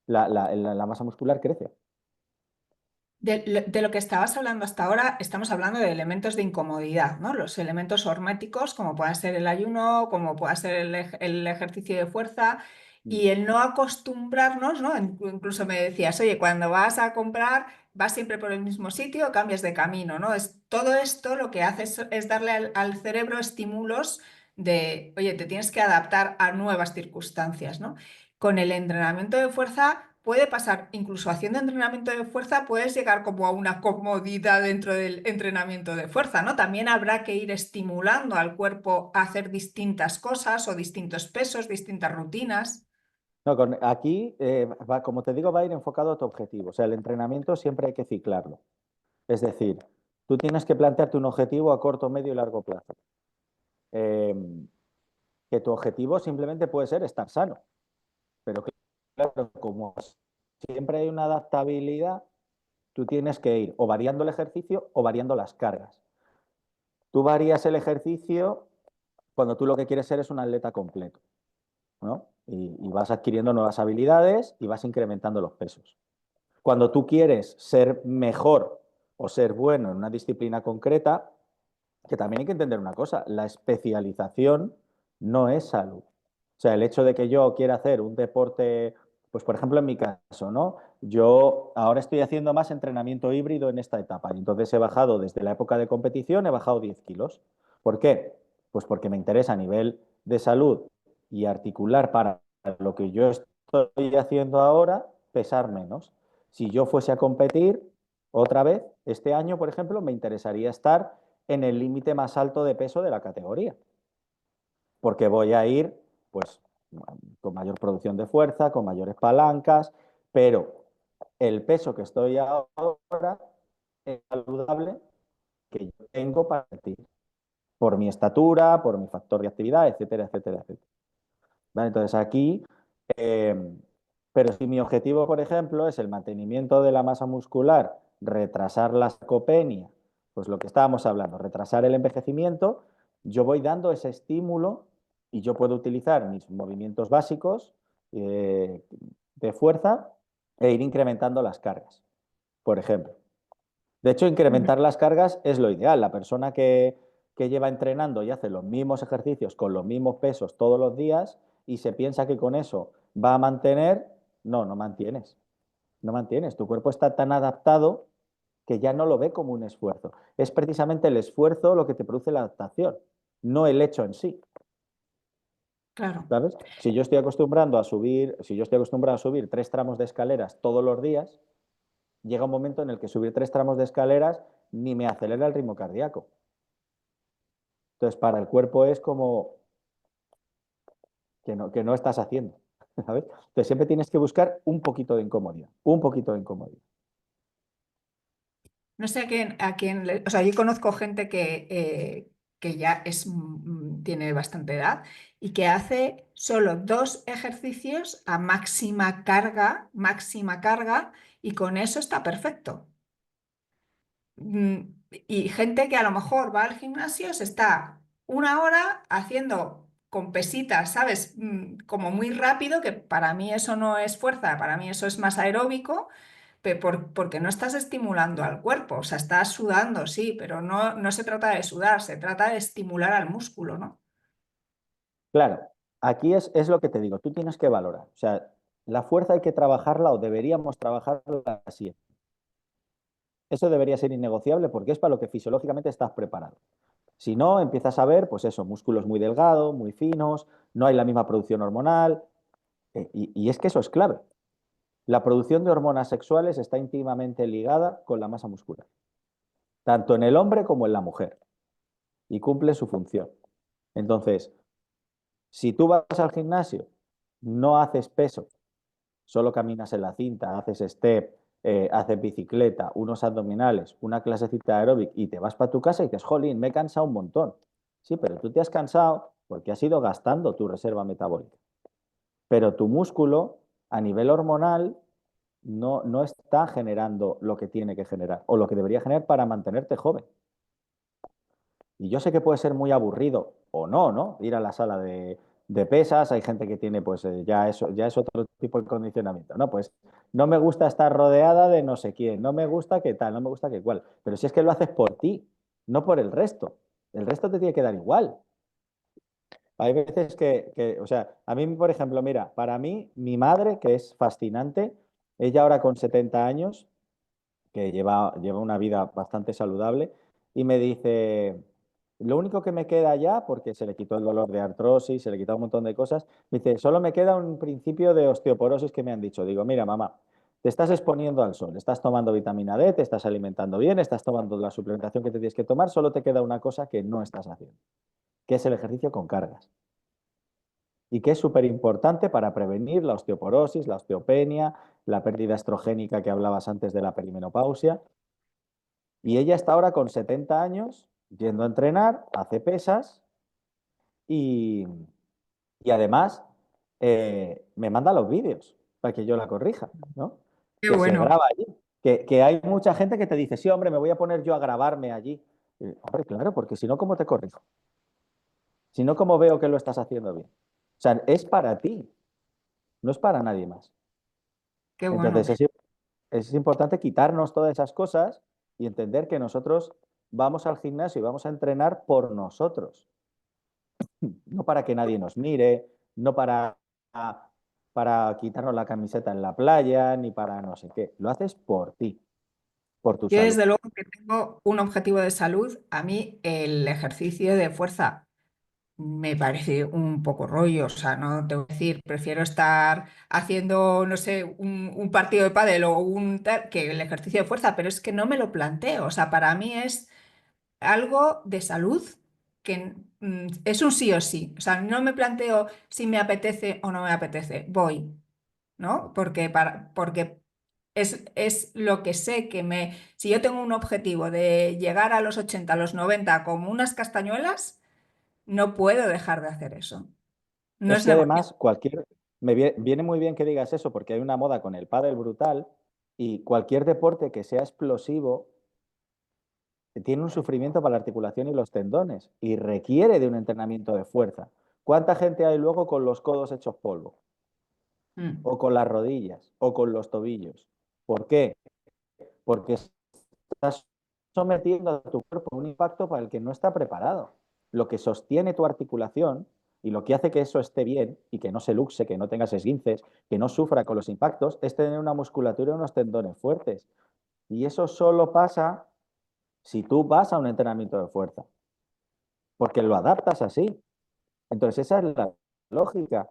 Speaker 2: la masa muscular crece.
Speaker 1: De lo que estabas hablando hasta ahora, estamos hablando de elementos de incomodidad, ¿no? Los elementos horméticos, como pueda ser el ayuno, como pueda ser el ejercicio de fuerza, y el no acostumbrarnos, ¿no? Incluso me decías, oye, cuando vas a comprar, vas siempre por el mismo sitio, cambias de camino, ¿no? Todo esto lo que hace es darle al cerebro estímulos de, oye, te tienes que adaptar a nuevas circunstancias, ¿no? Con el entrenamiento de fuerza puede pasar, incluso haciendo entrenamiento de fuerza, puedes llegar como a una comodidad dentro del entrenamiento de fuerza, ¿no? También habrá que ir estimulando al cuerpo a hacer distintas cosas o distintos pesos, distintas rutinas.
Speaker 2: No, aquí, como te digo, va a ir enfocado a tu objetivo. O sea, el entrenamiento siempre hay que ciclarlo. Es decir, tú tienes que plantearte un objetivo a corto, medio y largo plazo. Eh, que tu objetivo simplemente puede ser estar sano. Pero claro, como siempre hay una adaptabilidad, tú tienes que ir o variando el ejercicio o variando las cargas. Tú varías el ejercicio cuando tú lo que quieres ser es un atleta completo, ¿no? Y vas adquiriendo nuevas habilidades y vas incrementando los pesos. Cuando tú quieres ser mejor o ser bueno en una disciplina concreta, que también hay que entender una cosa, la especialización no es salud. O sea, el hecho de que yo quiera hacer un deporte, pues por ejemplo en mi caso, ¿no? Yo ahora estoy haciendo más entrenamiento híbrido en esta etapa y entonces he bajado desde la época de competición, he bajado 10 kilos. ¿Por qué? Pues porque me interesa a nivel de salud y articular para lo que yo estoy haciendo ahora, pesar menos. Si yo fuese a competir otra vez, este año, por ejemplo, me interesaría estar en el límite más alto de peso de la categoría, porque voy a ir pues con mayor producción de fuerza, con mayores palancas, pero el peso que estoy ahora es saludable que yo tengo para competir, por mi estatura, por mi factor de actividad, etcétera, etcétera, etcétera. ¿Vale? Entonces aquí, eh, pero si mi objetivo, por ejemplo, es el mantenimiento de la masa muscular, retrasar la sarcopenia, pues lo que estábamos hablando, retrasar el envejecimiento, yo voy dando ese estímulo y yo puedo utilizar mis movimientos básicos de fuerza e ir incrementando las cargas, por ejemplo. De hecho,
Speaker 1: Ujú.
Speaker 2: incrementar las cargas es lo ideal. La persona que lleva entrenando y hace los mismos ejercicios con los mismos pesos todos los días y se piensa que con eso va a mantener, no, no mantienes. No mantienes. Tu cuerpo está tan adaptado que ya no lo ve como un esfuerzo. Es precisamente el esfuerzo lo que te produce la adaptación, no el hecho en sí.
Speaker 1: Claro.
Speaker 2: ¿Sabes? Si yo estoy acostumbrado a subir 3 tramos de escaleras todos los días, llega un momento en el que subir 3 tramos de escaleras ni me acelera el ritmo cardíaco. Entonces, para el cuerpo es como que no estás haciendo, ¿sabes? Entonces, siempre tienes que buscar un poquito de incomodidad, un poquito de incomodidad.
Speaker 1: No sé o sea, yo conozco gente que ya tiene bastante edad y que hace solo dos ejercicios a máxima carga, y con eso está perfecto. Y gente que a lo mejor va al gimnasio, se está una hora haciendo con pesitas, ¿sabes? Como muy rápido, que para mí eso no es fuerza, para mí eso es más aeróbico, porque no estás estimulando al cuerpo, o sea, estás sudando, sí, pero no se trata de sudar, se trata de estimular al músculo, ¿no?
Speaker 2: Claro, aquí es lo que te digo, tú tienes que valorar. O sea, la fuerza hay que trabajarla o deberíamos trabajarla así. Eso debería ser innegociable porque es para lo que fisiológicamente estás preparado. Si no, empiezas a ver, pues eso, músculos muy delgados, muy finos, no hay la misma producción hormonal. Y es que eso es clave. La producción de hormonas sexuales está íntimamente ligada con la masa muscular, tanto en el hombre como en la mujer, y cumple su función. Entonces, si tú vas al gimnasio, no haces peso, solo caminas en la cinta, haces step, haces bicicleta, unos abdominales, una clasecita de aeróbic y te vas para tu casa y dices, jolín, me he cansado un montón. Sí, pero tú te has cansado porque has ido gastando tu reserva metabólica. Pero tu músculo, a nivel hormonal, no está generando lo que tiene que generar o lo que debería generar para mantenerte joven. Y yo sé que puede ser muy aburrido o no, ¿no? Ir a la sala de pesas, hay gente que tiene, pues ya es otro tipo de condicionamiento, ¿no? Pues no me gusta estar rodeada de no sé quién, no me gusta qué tal, no me gusta qué cual. Pero si es que lo haces por ti, no por el resto. El resto te tiene que dar igual. Hay veces o sea, a mí, por ejemplo, mira, para mí, mi madre, que es fascinante, ella ahora con 70 años, que lleva una vida bastante saludable, y me dice, lo único que me queda ya, porque se le quitó el dolor de artrosis, se le quitó un montón de cosas, me dice, solo me queda un principio de osteoporosis que me han dicho. Digo, mira, mamá, te estás exponiendo al sol, estás tomando vitamina D, te estás alimentando bien, estás tomando la suplementación que te tienes que tomar, solo te queda una cosa que no estás haciendo, que es el ejercicio con cargas y que es súper importante para prevenir la osteoporosis, la osteopenia, la pérdida estrogénica que hablabas antes de la perimenopausia. Y ella está ahora con 70 años, yendo a entrenar, hace pesas y, y además me manda los vídeos para que yo la corrija, ¿no?
Speaker 1: Qué
Speaker 2: Que se
Speaker 1: bueno,
Speaker 2: graba allí. Que hay mucha gente que te dice, sí, hombre, me voy a poner yo a grabarme allí. Hombre, claro, porque si no, ¿cómo te corrijo? Si no, ¿cómo veo que lo estás haciendo bien? O sea, es para ti, no es para nadie más.
Speaker 1: qué bueno.
Speaker 2: Entonces, es importante quitarnos todas esas cosas y entender que nosotros vamos al gimnasio y vamos a entrenar por nosotros, no para que nadie nos mire, no para quitarnos la camiseta en la playa, ni para no sé qué. Lo haces por ti, por tu
Speaker 1: Yo
Speaker 2: salud.
Speaker 1: desde luego que tengo un objetivo de salud. A mí el ejercicio de fuerza me parece un poco rollo, o sea, no te voy a decir, prefiero estar haciendo, no sé, un partido de pádel o un tal, que el ejercicio de fuerza, pero es que no me lo planteo, o sea, para mí es algo de salud que es un sí o sí, o sea, no me planteo si me apetece o no me apetece, voy, ¿no? Porque es lo que sé que si yo tengo un objetivo de llegar a los 80 a los 90 como unas castañuelas, no puedo dejar de hacer eso. No
Speaker 2: Es
Speaker 1: es
Speaker 2: que
Speaker 1: negociable.
Speaker 2: además, viene muy bien que digas eso, porque hay una moda con el pádel brutal y cualquier deporte que sea explosivo tiene un sufrimiento para la articulación y los tendones y requiere de un entrenamiento de fuerza. ¿Cuánta gente hay luego con los codos hechos polvo?
Speaker 1: Mm.
Speaker 2: O con las rodillas, o con los tobillos. ¿Por qué? Porque estás sometiendo a tu cuerpo a un impacto para el que no está preparado. Lo que sostiene tu articulación y lo que hace que eso esté bien y que no se luxe, que no tengas esguinces, que no sufra con los impactos, es tener una musculatura y unos tendones fuertes. Y eso solo pasa si tú vas a un entrenamiento de fuerza, porque lo adaptas así. Entonces esa es la lógica.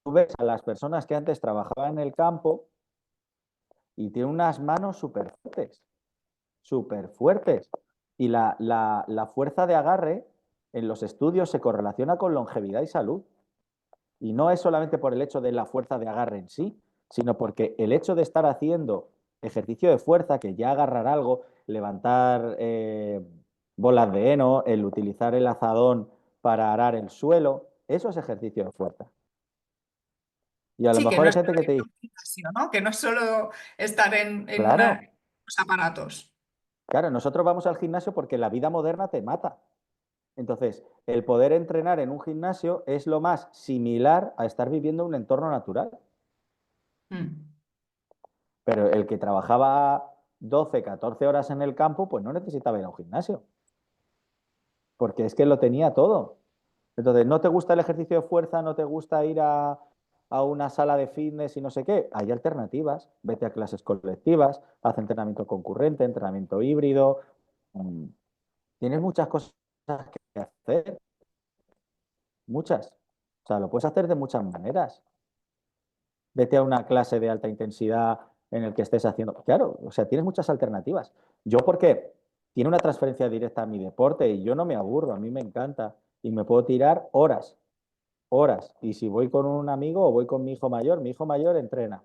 Speaker 2: Tú ves a las personas que antes trabajaban en el campo y tienen unas manos súper fuertes. Y la fuerza de agarre en los estudios se correlaciona con longevidad y salud. Y no es solamente por el hecho de la fuerza de agarre en sí, sino porque el hecho de estar haciendo ejercicio de fuerza, que ya agarrar algo, levantar bolas de heno, el utilizar el azadón para arar el suelo, eso es ejercicio de fuerza. Y a lo
Speaker 1: Sí, que
Speaker 2: mejor
Speaker 1: no
Speaker 2: hay
Speaker 1: es
Speaker 2: gente
Speaker 1: solo
Speaker 2: que te
Speaker 1: ir a
Speaker 2: dice,
Speaker 1: un gimnasio, ¿no? Que no es solo estar en
Speaker 2: claro,
Speaker 1: unos aparatos.
Speaker 2: claro, nosotros vamos al gimnasio porque la vida moderna te mata. Entonces, el poder entrenar en un gimnasio es lo más similar a estar viviendo en un entorno natural.
Speaker 1: Mm.
Speaker 2: Pero el que trabajaba 12, 14 horas en el campo, pues no necesitaba ir a un gimnasio, porque es que lo tenía todo. Entonces, ¿no te gusta el ejercicio de fuerza? ¿No te gusta ir a una sala de fitness y no sé qué. Hay alternativas. Vete a clases colectivas, haz entrenamiento concurrente, entrenamiento híbrido. Mm, Tienes muchas cosas que hacer, muchas. O sea, lo puedes hacer de muchas maneras. Vete a una clase de alta intensidad en el que estés haciendo. Claro, o sea, tienes muchas alternativas. Yo porque tiene una transferencia directa a mi deporte y yo no me aburro, a mí me encanta y me puedo tirar horas, horas. Y si voy con un amigo o voy con mi hijo mayor entrena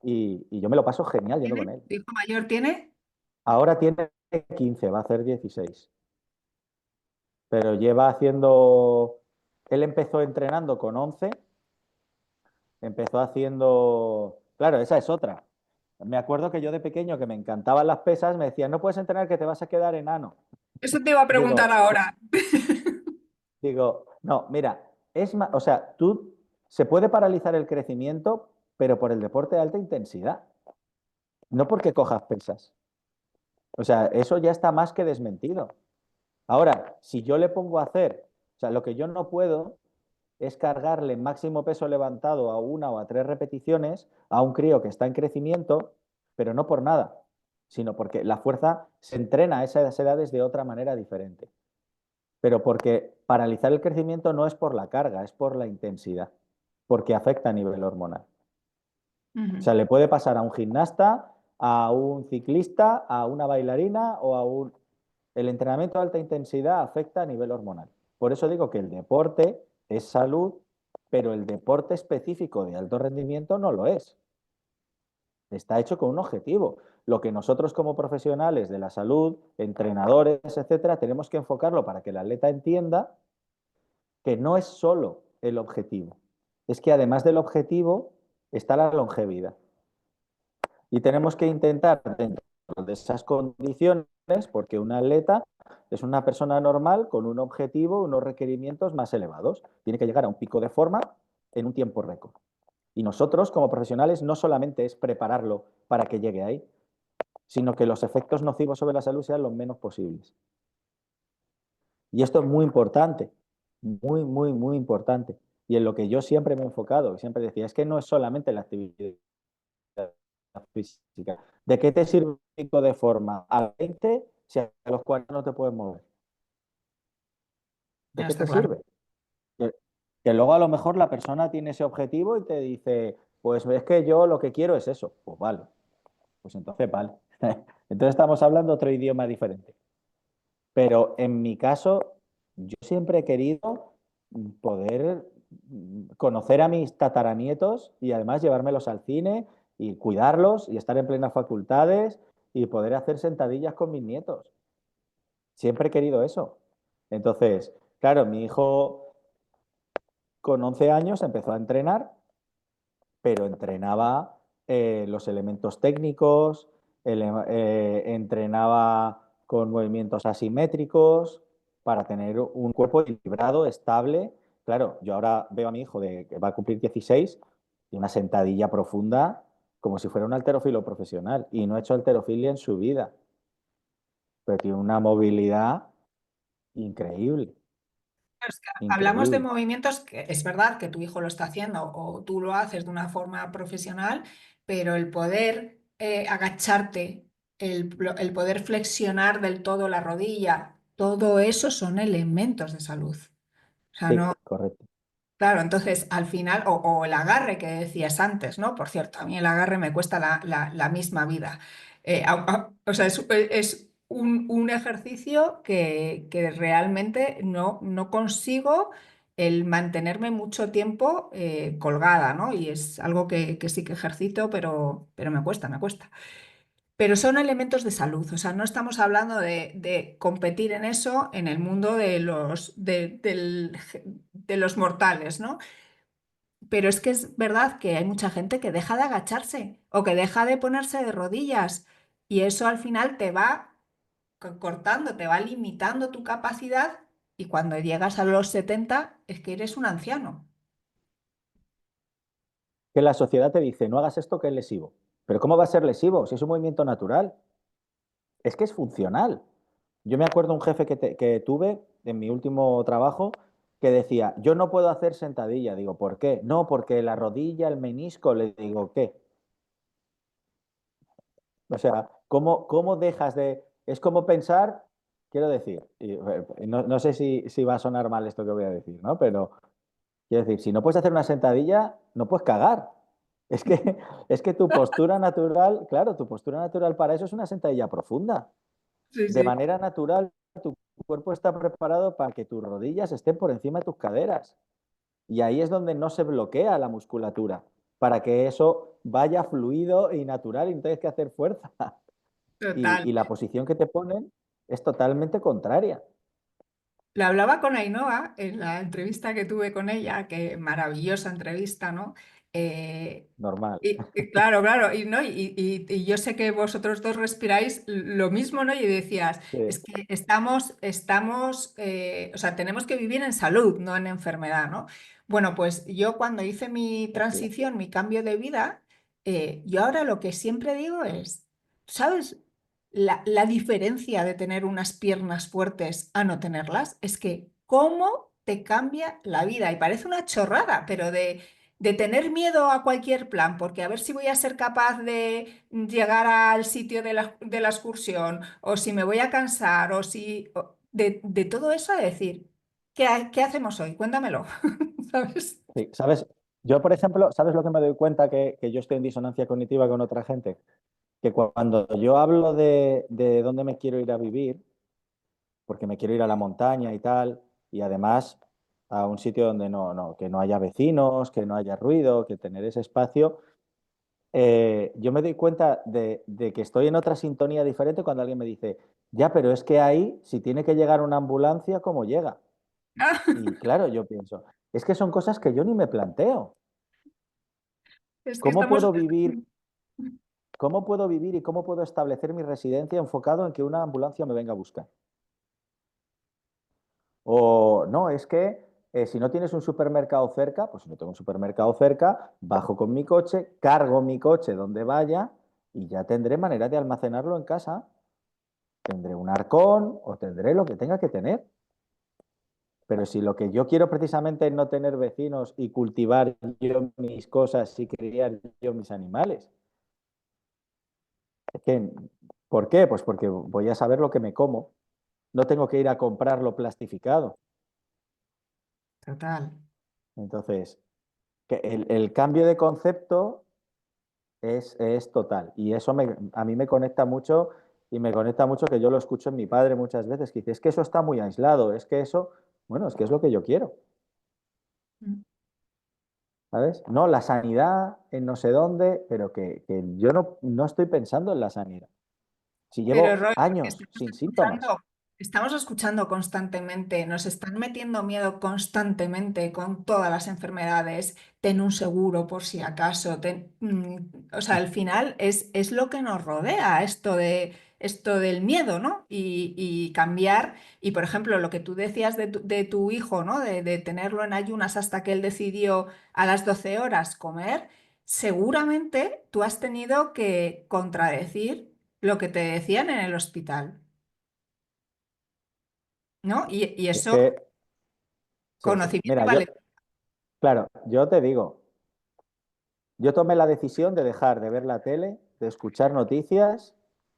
Speaker 2: y yo me lo paso genial yendo con
Speaker 1: ¿Tiene?
Speaker 2: él.
Speaker 1: ¿Tu hijo mayor tiene?
Speaker 2: Ahora tiene 15, va a hacer 16, pero lleva haciendo, él empezó entrenando con 11. Empezó haciendo, claro, esa es otra. Me acuerdo que yo de pequeño, que me encantaban las pesas, me decían, no puedes entrenar que te vas a quedar enano.
Speaker 1: Eso te iba a preguntar
Speaker 2: Digo,
Speaker 1: ahora.
Speaker 2: no, mira, es más, o sea, se puede paralizar el crecimiento, pero por el deporte de alta intensidad, no porque cojas pesas. O sea, eso ya está más que desmentido. Ahora, si yo le pongo a hacer, o sea, lo que yo no puedo es cargarle máximo peso levantado a una o a tres repeticiones a un crío que está en crecimiento, pero no por nada, sino porque la fuerza se entrena a esas edades de otra manera diferente. Pero porque paralizar el crecimiento no es por la carga, es por la intensidad, porque afecta a nivel hormonal. O
Speaker 1: Ujú.
Speaker 2: sea, le puede pasar a un gimnasta, a un ciclista, a una bailarina o a un... El entrenamiento de alta intensidad afecta a nivel hormonal. Por eso digo que el deporte es salud, pero el deporte específico de alto rendimiento no lo es. Está hecho con un objetivo. Lo que nosotros como profesionales de la salud, entrenadores, etcétera, tenemos que enfocarlo para que el atleta entienda que no es solo el objetivo. Es que además del objetivo está la longevidad. Y tenemos que intentar, dentro de esas condiciones, porque un atleta es una persona normal con un objetivo, unos requerimientos más elevados. Tiene que llegar a un pico de forma en un tiempo récord. Y nosotros, como profesionales, no solamente es prepararlo para que llegue ahí, sino que los efectos nocivos sobre la salud sean los menos posibles. Y esto es muy importante, muy, muy, muy importante. Y en lo que yo siempre me he enfocado, siempre decía, es que no es solamente la actividad física. ¿De qué te sirve un pico de forma a 20 si a los 40 no te puedes mover? ¿De
Speaker 1: Ya
Speaker 2: qué
Speaker 1: está
Speaker 2: te
Speaker 1: claro.
Speaker 2: sirve? Que, que luego a lo mejor la persona tiene ese objetivo y te dice, pues es que yo lo que quiero es eso. Pues vale, pues entonces vale. Entonces estamos hablando otro idioma diferente. Pero en mi caso, yo siempre he querido poder conocer a mis tataranietos y además llevármelos al cine y cuidarlos y estar en plenas facultades y poder hacer sentadillas con mis nietos. Siempre he querido eso. Entonces, claro, mi hijo con 11 años empezó a entrenar, pero entrenaba los elementos técnicos, entrenaba con movimientos asimétricos para tener un cuerpo equilibrado, estable. Claro, yo ahora veo a mi hijo que va a cumplir 16 y una sentadilla profunda como si fuera un halterófilo profesional y no ha hecho halterofilia en su vida, pero tiene una movilidad increíble,
Speaker 1: Es que hablamos de
Speaker 2: increíble.
Speaker 1: movimientos que es verdad que tu hijo lo está haciendo o tú lo haces de una forma profesional, pero el poder agacharte, el poder flexionar del todo la rodilla, todo eso son elementos de salud. O sea,
Speaker 2: Sí,
Speaker 1: no,
Speaker 2: correcto.
Speaker 1: claro, entonces al final, o el agarre que decías antes, ¿no? Por cierto, a mí el agarre me cuesta la misma vida. O sea, es un ejercicio que realmente no consigo el mantenerme mucho tiempo colgada, ¿no? Y es algo que sí que ejercito, pero me cuesta, me cuesta. Pero son elementos de salud, o sea, no estamos hablando de competir en eso en el mundo de los mortales, ¿no? Pero es que es verdad que hay mucha gente que deja de agacharse o que deja de ponerse de rodillas y eso al final te va cortando, te va limitando tu capacidad y cuando llegas a los 70 es que eres un anciano.
Speaker 2: Que la sociedad te dice, no hagas esto que es lesivo. Pero ¿cómo va a ser lesivo si es un movimiento natural? Es que es funcional. Yo me acuerdo un jefe que tuve en mi último trabajo que decía, yo no puedo hacer sentadilla. Digo, ¿por qué? No, porque la rodilla, el menisco, le digo, ¿qué? O sea, ¿cómo dejas de...? Es como pensar, quiero decir, y, no sé si va a sonar mal esto que voy a decir, ¿no? Pero quiero decir, si no puedes hacer una sentadilla, no puedes cagar. Es que, es que tu postura natural, claro, tu postura natural para eso es una sentadilla profunda.
Speaker 1: Sí,
Speaker 2: De
Speaker 1: sí,
Speaker 2: manera natural, tu cuerpo está preparado para que tus rodillas estén por encima de tus caderas. Y ahí es donde no se bloquea la musculatura, para que eso vaya fluido y natural y no tengas que hacer fuerza.
Speaker 1: total.
Speaker 2: Y la posición que te ponen es totalmente contraria.
Speaker 1: Lo hablaba con Ainhoa en la entrevista que tuve con ella, que maravillosa entrevista, ¿no? Eh,
Speaker 2: Normal.
Speaker 1: y claro, claro, y, ¿no? Y yo sé que vosotros dos respiráis lo mismo, ¿no? Y decías,
Speaker 2: Sí,
Speaker 1: es que o sea, tenemos que vivir en salud, no en enfermedad, ¿no? Bueno, pues yo cuando hice mi
Speaker 2: así es.
Speaker 1: transición, mi cambio de vida, yo ahora lo que siempre digo es, ¿sabes? La diferencia de tener unas piernas fuertes a no tenerlas es que cómo te cambia la vida. Y parece una chorrada, pero de tener miedo a cualquier plan, porque a ver si voy a ser capaz de llegar al sitio de la excursión, o si me voy a cansar, o si... de todo eso a decir, ¿qué hacemos hoy? Cuéntamelo, ¿sabes?
Speaker 2: Sí, ¿sabes? Yo, por ejemplo, ¿sabes lo que me doy cuenta que yo estoy en disonancia cognitiva con otra gente? Que cuando yo hablo de dónde me quiero ir a vivir, porque me quiero ir a la montaña y tal, y además a un sitio donde que no haya vecinos, que no haya ruido, que tener ese espacio, yo me doy cuenta de que estoy en otra sintonía diferente cuando alguien me dice, ya, pero es que ahí, si tiene que llegar una ambulancia, ¿cómo llega? Y claro, yo pienso, es que son cosas que yo ni me planteo.
Speaker 1: Es que
Speaker 2: ¿Cómo
Speaker 1: estamos...
Speaker 2: puedo vivir, cómo puedo vivir y cómo puedo establecer mi residencia enfocado en que una ambulancia me venga a buscar? O no, es que si no tienes un supermercado cerca, pues si no tengo un supermercado cerca, bajo con mi coche, cargo mi coche donde vaya y ya tendré manera de almacenarlo en casa. Tendré un arcón o tendré lo que tenga que tener. Pero si lo que yo quiero precisamente es no tener vecinos y cultivar yo mis cosas y criar yo mis animales, es que, ¿por qué? Pues porque voy a saber lo que me como. No tengo que ir a comprarlo plastificado.
Speaker 1: Total.
Speaker 2: Entonces, que el cambio de concepto es total. Y eso a mí me conecta mucho y me conecta mucho que yo lo escucho en mi padre muchas veces, que dice, es que eso está muy aislado, es que eso, bueno, es que es lo que yo quiero. ¿Sabes? No, la sanidad en no sé dónde, pero que yo no estoy pensando en la sanidad. Si
Speaker 1: Pero
Speaker 2: llevo
Speaker 1: Roy, porque
Speaker 2: años sin síntomas.
Speaker 1: estamos escuchando constantemente, nos están metiendo miedo constantemente con todas las enfermedades, ten un seguro por si acaso, o sea, al final es lo que nos rodea, esto del miedo, ¿no? Y cambiar, y por ejemplo, lo que tú decías de tu hijo, ¿no? De tenerlo en ayunas hasta que él decidió a las 12 horas comer, seguramente tú has tenido que contradecir lo que te decían en el hospital, ¿no? Y
Speaker 2: Es
Speaker 1: eso,
Speaker 2: que, sí,
Speaker 1: conocimiento y
Speaker 2: mira,
Speaker 1: valentía.
Speaker 2: claro, yo te digo, yo tomé la decisión de dejar de ver la tele, de escuchar noticias,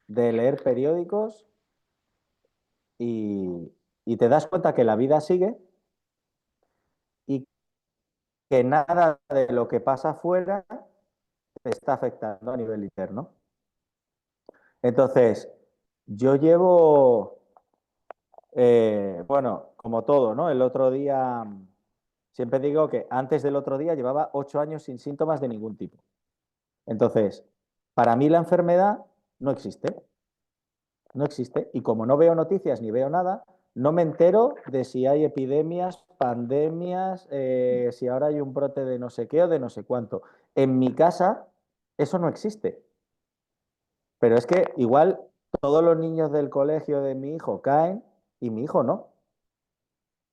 Speaker 2: de leer periódicos y te das cuenta que la vida sigue y que nada de lo que pasa afuera te está afectando a nivel interno. Entonces, yo llevo, bueno, como todo, ¿no? El otro día, siempre digo que antes del otro día llevaba 8 años sin síntomas de ningún tipo. Entonces, para mí la enfermedad no existe, no existe. Y como no veo noticias ni veo nada, no me entero de si hay epidemias, pandemias, si ahora hay un brote de no sé qué o de no sé cuánto. En mi casa eso no existe. Pero es que igual todos los niños del colegio de mi hijo caen y mi hijo no.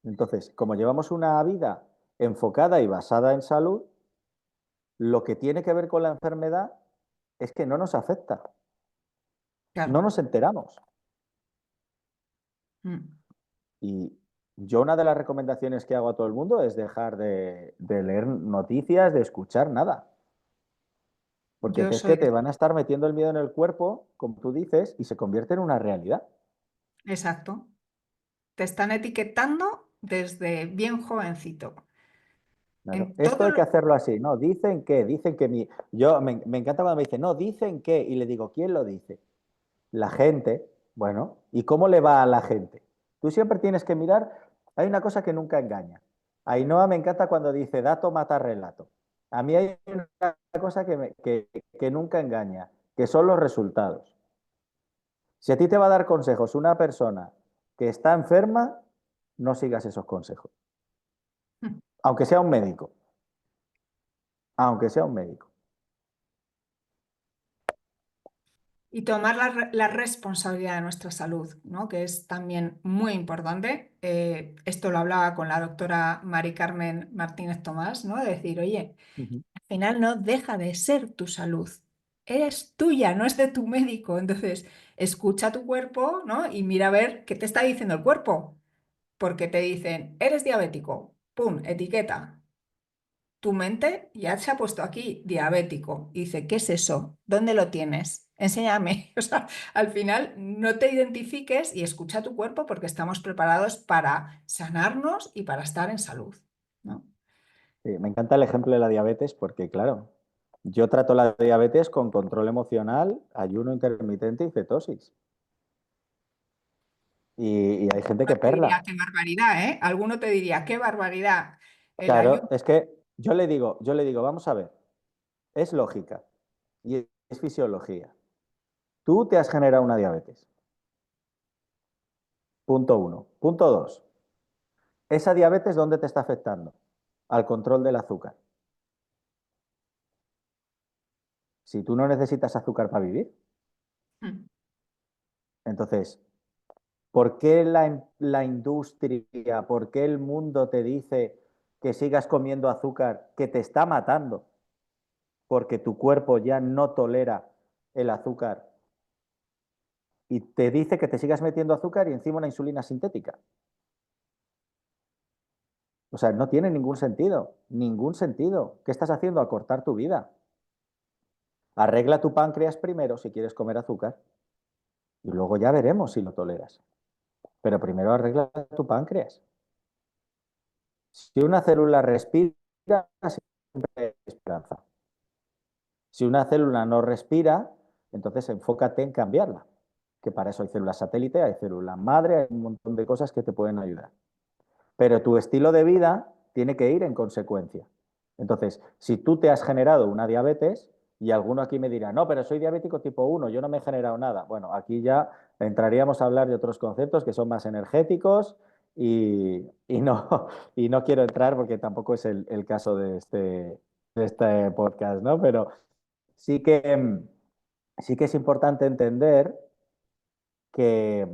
Speaker 2: Entonces, como llevamos una vida enfocada y basada en salud, lo que tiene que ver con la enfermedad es que no nos afecta,
Speaker 1: Claro.
Speaker 2: no nos enteramos.
Speaker 1: Mm.
Speaker 2: Y, yo una de las recomendaciones que hago a todo el mundo es dejar de leer noticias, de escuchar nada. Porque
Speaker 1: Yo
Speaker 2: es que
Speaker 1: soy,
Speaker 2: te van a estar metiendo el miedo en el cuerpo, como tú dices, y se convierte en una realidad.
Speaker 1: exacto. Te están etiquetando desde bien jovencito.
Speaker 2: Claro.
Speaker 1: En
Speaker 2: Esto
Speaker 1: todo
Speaker 2: hay
Speaker 1: lo...
Speaker 2: que hacerlo así, ¿no? Dicen que mi... Yo me encanta cuando me dicen, no, dicen que, y le digo, ¿quién lo dice? La gente. Bueno, ¿y cómo le va a la gente? Tú siempre tienes que mirar, hay una cosa que nunca engaña. A Ainhoa me encanta cuando dice, dato mata relato. A mí hay una cosa que nunca engaña, que son los resultados. Si a ti te va a dar consejos una persona que está enferma, no sigas esos consejos, aunque sea un médico, aunque sea un médico.
Speaker 1: Y tomar la responsabilidad de nuestra salud, ¿no? Que es también muy importante. Esto lo hablaba con la doctora Mari Carmen Martínez Tomás, ¿no? De decir, oye,
Speaker 2: Ujú.
Speaker 1: al final no deja de ser tu salud. Eres tuya, no es de tu médico. Entonces, escucha tu cuerpo, ¿no? Y mira a ver qué te está diciendo el cuerpo. Porque te dicen, eres diabético, ¡pum! Etiqueta. Tu mente ya se ha puesto aquí diabético y dice, ¿qué es eso? ¿Dónde lo tienes? Enséñame. O sea, al final no te identifiques y escucha tu cuerpo porque estamos preparados para sanarnos y para estar en salud, ¿no?
Speaker 2: Sí, me encanta el ejemplo de la diabetes porque, claro, yo trato la diabetes con control emocional, ayuno intermitente y cetosis. Y hay gente que
Speaker 1: Te diría,
Speaker 2: perla.
Speaker 1: qué barbaridad, ¿eh? Alguno te diría, qué barbaridad. El
Speaker 2: Claro,
Speaker 1: ayuno.
Speaker 2: es que yo le digo, vamos a ver, es lógica y es fisiología. Tú te has generado una diabetes. Punto uno. Punto dos. ¿Esa diabetes dónde te está afectando? Al control del azúcar. Si tú no necesitas azúcar para vivir,
Speaker 1: Mm,
Speaker 2: entonces, ¿por qué la industria, por qué el mundo te dice que sigas comiendo azúcar que te está matando? Porque tu cuerpo ya no tolera el azúcar y te dice que te sigas metiendo azúcar y encima una insulina sintética. O sea, no tiene ningún sentido, ningún sentido. ¿Qué estás haciendo? Acortar tu vida. Arregla tu páncreas primero si quieres comer azúcar y luego ya veremos si lo toleras. Pero primero arregla tu páncreas. Si una célula respira, siempre hay esperanza. Si una célula no respira, entonces enfócate en cambiarla, que para eso hay células satélite, hay células madre, hay un montón de cosas que te pueden ayudar. Pero tu estilo de vida tiene que ir en consecuencia. Entonces, si tú te has generado una diabetes, y alguno aquí me dirá, no, pero soy diabético tipo 1, yo no me he generado nada. Bueno, aquí ya entraríamos a hablar de otros conceptos que son más energéticos y no, y no quiero entrar porque tampoco es el caso de este podcast, ¿no? Pero sí que, sí que es importante entender que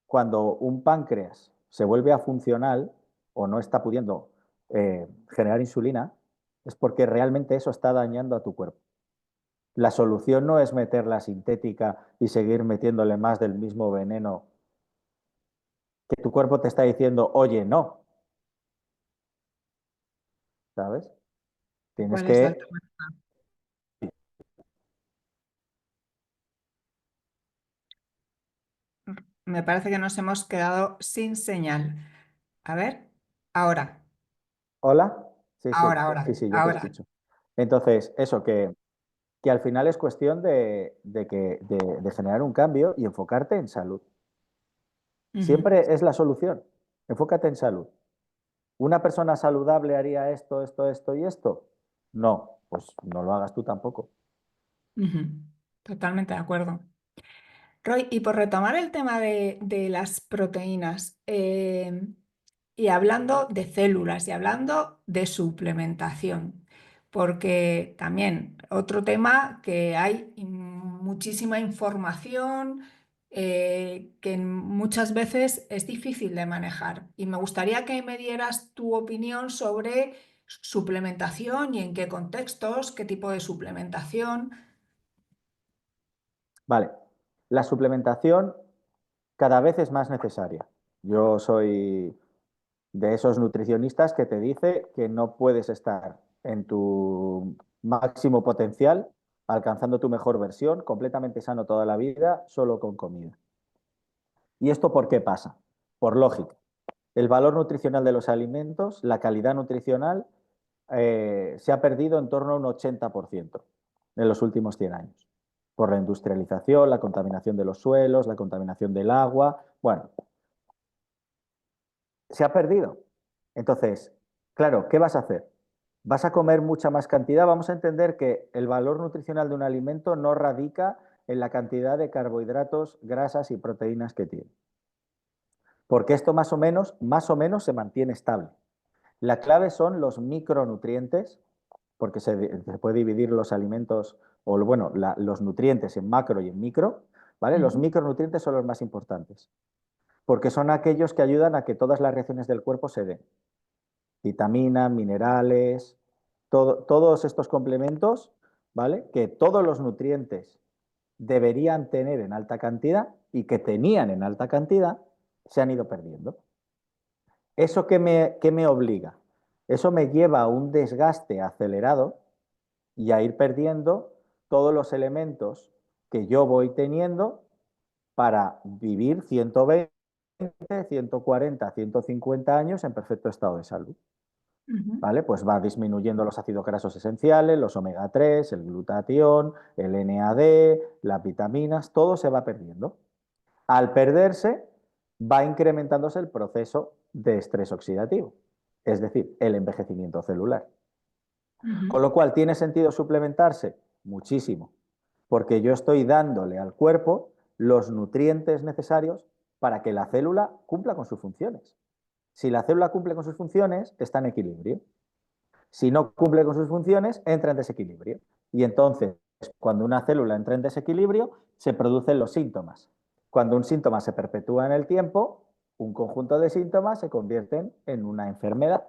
Speaker 2: cuando un páncreas se vuelve afuncional o no está pudiendo generar insulina, es porque realmente eso está dañando a tu cuerpo. La solución no es meterla sintética y seguir metiéndole más del mismo veneno que tu cuerpo te está diciendo, oye, no, ¿sabes? Tienes
Speaker 1: ¿Cuál es la
Speaker 2: que...
Speaker 1: alternativa? Me parece que nos hemos quedado sin señal. A ver, ahora,
Speaker 2: ¿Hola? Sí, sí, sí,
Speaker 1: ahora,
Speaker 2: sí, yo te
Speaker 1: ahora.
Speaker 2: escucho. Entonces, eso, que al final es cuestión de generar un cambio y enfocarte en salud.
Speaker 1: Ujú,
Speaker 2: Siempre es la solución. Enfócate en salud. ¿Una persona saludable haría esto, esto, esto y esto? No, pues no lo hagas tú tampoco.
Speaker 1: ujú. Totalmente de acuerdo. Roy, y por retomar el tema de las proteínas, y hablando de células y hablando de suplementación, porque también otro tema que hay muchísima información que muchas veces es difícil de manejar. Y me gustaría que me dieras tu opinión sobre suplementación y en qué contextos, qué tipo de suplementación.
Speaker 2: Vale, la suplementación cada vez es más necesaria, Yo soy de esos nutricionistas que te dice que no puedes estar en tu máximo potencial, alcanzando tu mejor versión, completamente sano toda la vida, solo con comida. ¿Y esto por qué pasa? Por lógica. El valor nutricional de los alimentos, la calidad nutricional, se ha perdido en torno a un 80% en los últimos 100 años. Por la industrialización, la contaminación de los suelos, la contaminación del agua. Bueno, se ha perdido. Entonces, claro, ¿qué vas a hacer? ¿Vas a comer mucha más cantidad? Vamos a entender que el valor nutricional de un alimento no radica en la cantidad de carbohidratos, grasas y proteínas que tiene. Porque esto más o menos se mantiene estable. La clave son los micronutrientes, porque se puede dividir los alimentos, o bueno, los nutrientes en macro y en micro, ¿vale? Los
Speaker 1: Ujú.
Speaker 2: micronutrientes son los más importantes, porque son aquellos que ayudan a que todas las reacciones del cuerpo se den. Vitaminas, minerales, todos estos complementos, ¿vale? Que todos los nutrientes deberían tener en alta cantidad y que tenían en alta cantidad, se han ido perdiendo. ¿Eso qué me obliga? Eso me lleva a un desgaste acelerado y a ir perdiendo todos los elementos que yo voy teniendo para vivir 120, 140, 150 años en perfecto estado de salud.
Speaker 1: Ujú.
Speaker 2: ¿Vale? Pues va disminuyendo los ácidos grasos esenciales, los omega 3, el glutatión, el NAD, las vitaminas, todo se va perdiendo. Al perderse, va incrementándose el proceso de estrés oxidativo, es decir, el envejecimiento celular. Con
Speaker 1: Ujú.
Speaker 2: lo cual, ¿tiene sentido suplementarse? Muchísimo, porque yo estoy dándole al cuerpo los nutrientes necesarios para que la célula cumpla con sus funciones. Si la célula cumple con sus funciones, está en equilibrio. Si no cumple con sus funciones, entra en desequilibrio. Y entonces, cuando una célula entra en desequilibrio, se producen los síntomas. Cuando un síntoma se perpetúa en el tiempo, un conjunto de síntomas se convierten en una enfermedad.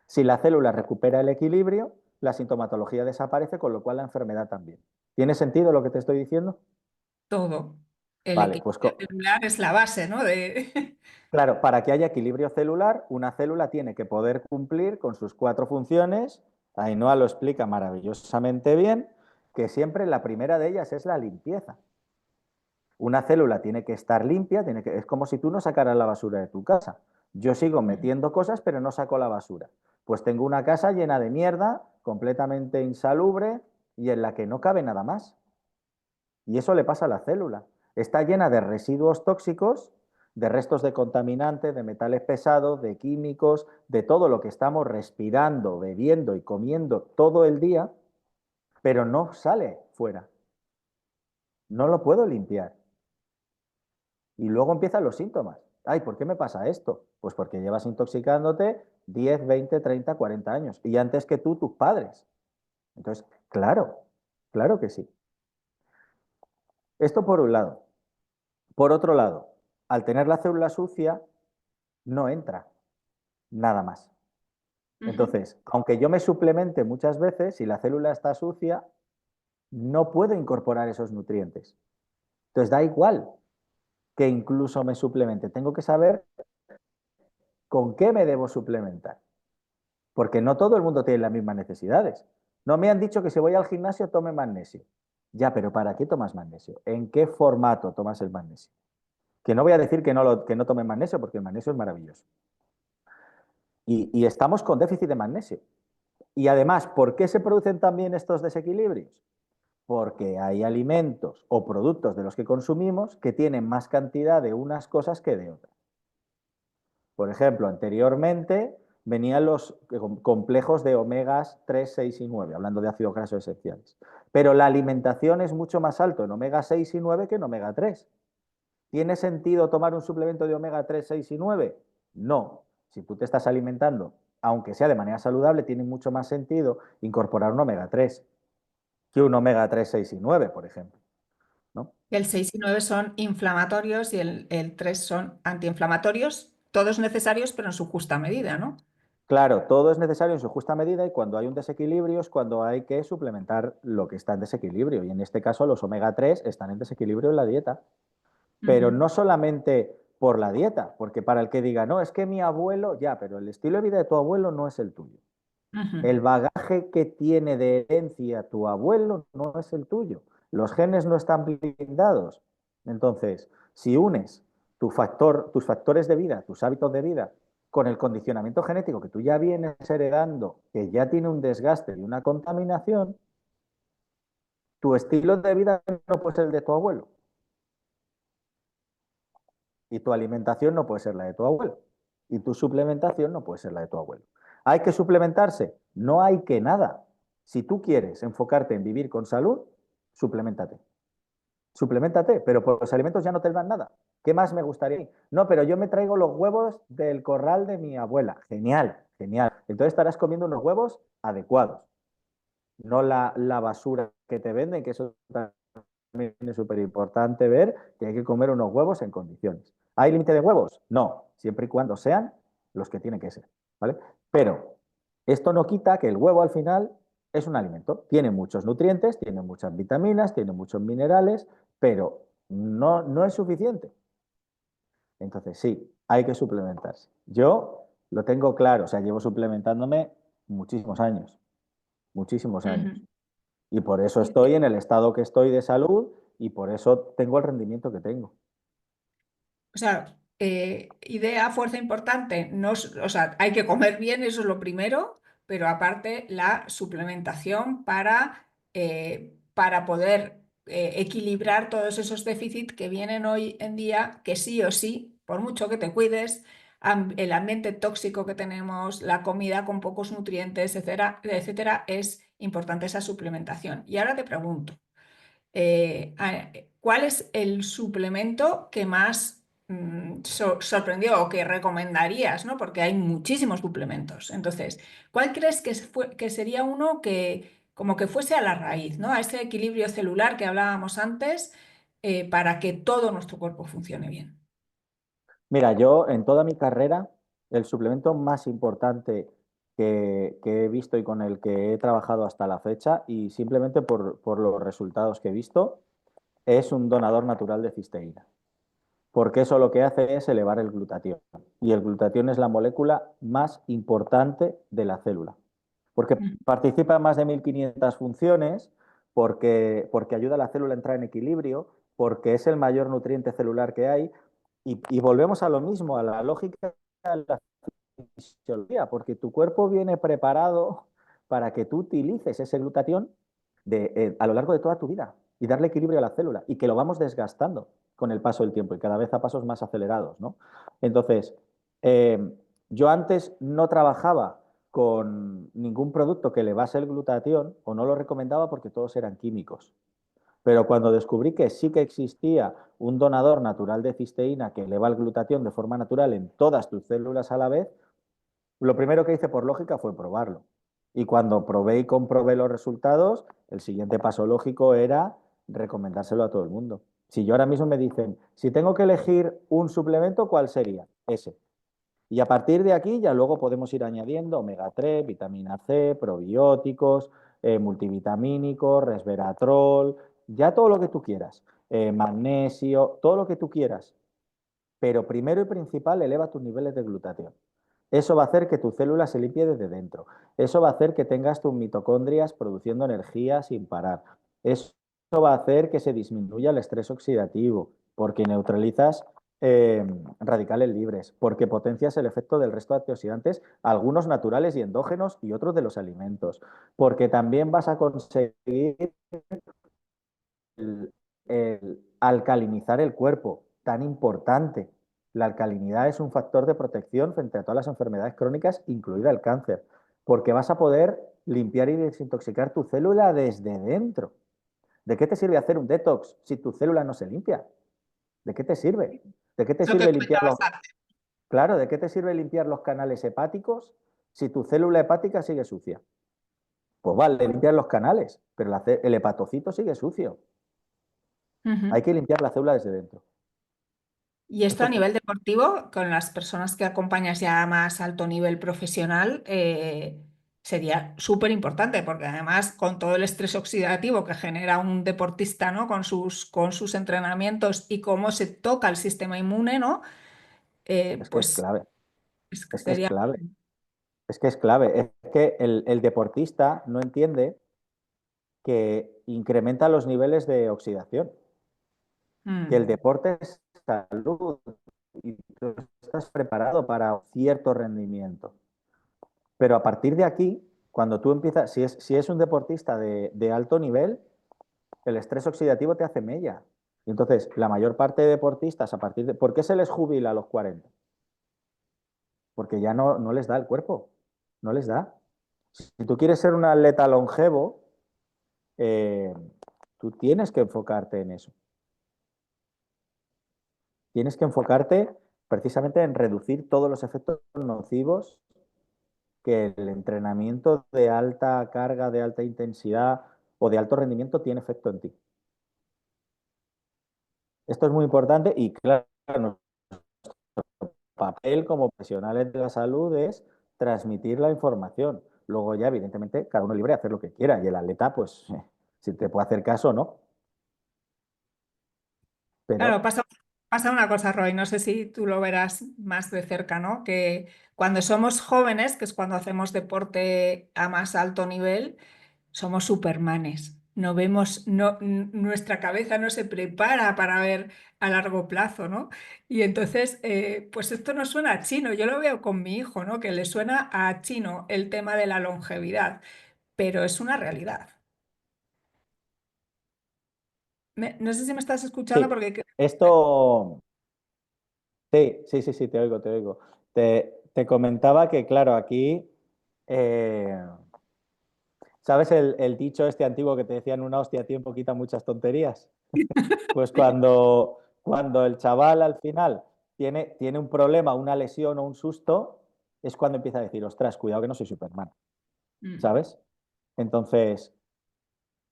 Speaker 2: Si la célula recupera el equilibrio, la sintomatología desaparece, con lo cual la enfermedad también. ¿Tiene sentido lo que te estoy diciendo?
Speaker 1: Todo. El
Speaker 2: Vale, pues
Speaker 1: equilibrio celular es la base, ¿no?
Speaker 2: claro, para que haya equilibrio celular, una célula tiene que poder cumplir con sus 4 funciones. Ainhoa lo explica maravillosamente bien, que siempre la primera de ellas es la limpieza. Una célula tiene que estar limpia, es como si tú no sacaras la basura de tu casa. Yo sigo metiendo cosas, pero no saco la basura. Pues tengo una casa llena de mierda, completamente insalubre y en la que no cabe nada más. Y eso le pasa a la célula. Está llena de residuos tóxicos, de restos de contaminantes, de metales pesados, de químicos, de todo lo que estamos respirando, bebiendo y comiendo todo el día, pero no sale fuera. No lo puedo limpiar. Y luego empiezan los síntomas. Ay, ¿por qué me pasa esto? Pues porque llevas intoxicándote 10, 20, 30, 40 años. Y antes que tú, tus padres. Entonces, claro, claro que sí. Esto por un lado. Por otro lado, al tener la célula sucia, no entra nada más.
Speaker 1: Ujú.
Speaker 2: Entonces, aunque yo me suplemente muchas veces, si la célula está sucia, no puedo incorporar esos nutrientes. Entonces, da igual que incluso me suplemente. Tengo que saber con qué me debo suplementar, porque no todo el mundo tiene las mismas necesidades. No me han dicho que si voy al gimnasio tome magnesio. Ya, pero ¿para qué tomas magnesio? ¿En qué formato tomas el magnesio? Que no voy a decir que no tome magnesio, porque el magnesio es maravilloso. Y estamos con déficit de magnesio. Y además, ¿por qué se producen también estos desequilibrios? Porque hay alimentos o productos de los que consumimos que tienen más cantidad de unas cosas que de otras. Por ejemplo, anteriormente venían los complejos de omegas 3, 6 y 9, hablando de ácidos grasos esenciales. Pero la alimentación es mucho más alto en omega 6 y 9 que en omega 3. ¿Tiene sentido tomar un suplemento de omega 3, 6 y 9? No. Si tú te estás alimentando, aunque sea de manera saludable, tiene mucho más sentido incorporar un omega 3 que un omega 3, 6 y 9, por ejemplo, ¿no?
Speaker 1: El 6 y 9 son inflamatorios y el 3 son antiinflamatorios, todos necesarios, pero en su justa medida, ¿no?
Speaker 2: Claro, todo es necesario en su justa medida y cuando hay un desequilibrio es cuando hay que suplementar lo que está en desequilibrio. Y en este caso los omega 3 están en desequilibrio en la dieta. Pero
Speaker 1: Ujú.
Speaker 2: no solamente por la dieta, porque para el que diga, no, es que mi abuelo, ya, pero el estilo de vida de tu abuelo no es el tuyo.
Speaker 1: Ujú.
Speaker 2: El bagaje que tiene de herencia tu abuelo no es el tuyo. Los genes no están blindados. Entonces, si unes tus factores de vida, tus hábitos de vida, con el condicionamiento genético que tú ya vienes heredando, que ya tiene un desgaste y una contaminación, tu estilo de vida no puede ser el de tu abuelo. Y tu alimentación no puede ser la de tu abuelo. Y tu suplementación no puede ser la de tu abuelo. ¿Hay que suplementarse? No hay que nada. Si tú quieres enfocarte en vivir con salud, suplementate. Suplementate, pero por los alimentos ya no te dan nada. ¿Qué más me gustaría? No, pero yo me traigo los huevos del corral de mi abuela. Genial, genial. Entonces estarás comiendo unos huevos adecuados, no la basura que te venden, que eso también es súper importante ver que hay que comer unos huevos en condiciones. ¿Hay límite de huevos? No, siempre y cuando sean los que tienen que ser, ¿vale? Pero esto no quita que el huevo al final es un alimento. Tiene muchos nutrientes, tiene muchas vitaminas, tiene muchos minerales, pero no es suficiente. Entonces sí, hay que suplementarse. Yo lo tengo claro, o sea, llevo suplementándome muchísimos años, muchísimos años.
Speaker 1: Ujú.
Speaker 2: Y por eso
Speaker 1: Y-
Speaker 2: estoy en el estado que estoy de salud y por eso tengo el rendimiento que tengo.
Speaker 1: O sea, idea, fuerza importante, no, o sea, hay que comer bien, eso es lo primero, pero aparte la suplementación para poder equilibrar todos esos déficits que vienen hoy en día, que sí o sí, por mucho que te cuides, el ambiente tóxico que tenemos, la comida con pocos nutrientes, etcétera, etcétera, es importante esa suplementación. Y ahora te pregunto. ¿Cuál es el suplemento que más sorprendió o que recomendarías, ¿no? Porque hay muchísimos suplementos. Entonces, ¿cuál crees que sería uno que como que fuese a la raíz, ¿no? A ese equilibrio celular que hablábamos antes, para que todo nuestro cuerpo funcione bien?
Speaker 2: Mira, yo en toda mi carrera, el suplemento más importante que he visto y con el que he trabajado hasta la fecha, y simplemente por los resultados que he visto, es un donador natural de cisteína. Porque eso lo que hace es elevar el glutatión. Y el glutatión es la molécula más importante de la célula. Porque
Speaker 1: Mm.
Speaker 2: participa en más de 1500 funciones, porque ayuda a la célula a entrar en equilibrio, porque es el mayor nutriente celular que hay. Y volvemos a lo mismo, a la lógica de la fisiología, porque tu cuerpo viene preparado para que tú utilices ese glutatión a lo largo de toda tu vida y darle equilibrio a la célula y que lo vamos desgastando con el paso del tiempo y cada vez a pasos más acelerados, ¿no? Entonces, yo antes no trabajaba con ningún producto que elevase el glutatión o no lo recomendaba porque todos eran químicos. Pero cuando descubrí que sí que existía un donador natural de cisteína que eleva el glutatión de forma natural en todas tus células a la vez, lo primero que hice por lógica fue probarlo. Y cuando probé y comprobé los resultados, el siguiente paso lógico era recomendárselo a todo el mundo. Si yo ahora mismo me dicen, si tengo que elegir un suplemento, ¿cuál sería? Ese. Y a partir de aquí ya luego podemos ir añadiendo omega 3, vitamina C, probióticos, multivitamínicos, resveratrol, ya todo lo que tú quieras, magnesio, todo lo que tú quieras. Pero primero y principal, eleva tus niveles de glutatión. Eso va a hacer que tu célula se limpie desde dentro. Eso va a hacer que tengas tus mitocondrias produciendo energía sin parar. Eso va a hacer que se disminuya el estrés oxidativo, porque neutralizas radicales libres, porque potencias el efecto del resto de antioxidantes, algunos naturales y endógenos y otros de los alimentos, porque también vas a conseguir el alcalinizar el cuerpo, tan importante. La alcalinidad es un factor de protección frente a todas las enfermedades crónicas, incluida el cáncer, porque vas a poder limpiar y desintoxicar tu célula desde dentro. ¿De qué te sirve hacer un detox si tu célula no se limpia? ¿De qué te sirve? ¿De qué te
Speaker 1: Es lo que
Speaker 2: sirve limpiar
Speaker 1: comentabas antes.
Speaker 2: Claro, ¿de qué te sirve limpiar los canales hepáticos si tu célula hepática sigue sucia? Pues vale, limpiar los canales, pero el hepatocito sigue sucio. Hay
Speaker 1: Ujú.
Speaker 2: que limpiar la célula desde dentro.
Speaker 1: Y esto
Speaker 2: Esto
Speaker 1: a
Speaker 2: es
Speaker 1: nivel deportivo, con las personas que acompañas ya a más alto nivel profesional, sería súper importante, porque además con todo el estrés oxidativo que genera un deportista, ¿no? Con sus entrenamientos y cómo se toca el sistema inmune, ¿no?
Speaker 2: Es que es
Speaker 1: pues
Speaker 2: clave, es que es
Speaker 1: sería...
Speaker 2: clave, es que es clave. Es que el deportista no entiende que incrementa los niveles de oxidación, que el
Speaker 1: Mm,
Speaker 2: deporte es salud y tú estás preparado para cierto rendimiento. Pero a partir de aquí, cuando tú empiezas, si es un deportista de alto nivel, el estrés oxidativo te hace mella. Y entonces, la mayor parte de deportistas, a partir de... ¿Por qué se les jubila a los 40? Porque ya no les da el cuerpo, no les da. Si tú quieres ser un atleta longevo, eh, tú tienes que enfocarte en eso. Tienes que enfocarte precisamente en reducir todos los efectos nocivos que el entrenamiento de alta carga, de alta intensidad o de alto rendimiento tiene efecto en ti. Esto es muy importante y claro, nuestro papel como profesionales de la salud es transmitir la información. Luego ya, evidentemente, cada uno es libre de hacer lo que quiera y el atleta, pues, si te puede hacer caso o no.
Speaker 1: claro,
Speaker 2: Pero
Speaker 1: pasa una cosa, Roy, no sé si tú lo verás más de cerca, ¿no? Que cuando somos jóvenes, que es cuando hacemos deporte a más alto nivel, somos supermanes. No vemos, nuestra cabeza no se prepara para ver a largo plazo, ¿no? Y entonces, pues esto no suena a chino. Yo lo veo con mi hijo, ¿no? Que le suena a chino el tema de la longevidad, pero es una realidad. No sé si me estás escuchando
Speaker 2: sí,
Speaker 1: porque...
Speaker 2: esto, sí, te oigo, te oigo. Te comentaba que, claro, aquí, eh, ¿sabes el dicho este antiguo que te decían una hostia a tiempo quita muchas tonterías? Pues cuando el chaval al final tiene un problema, una lesión o un susto, es cuando empieza a decir, ostras, cuidado que no soy Superman,
Speaker 1: Mm,
Speaker 2: ¿sabes? Entonces,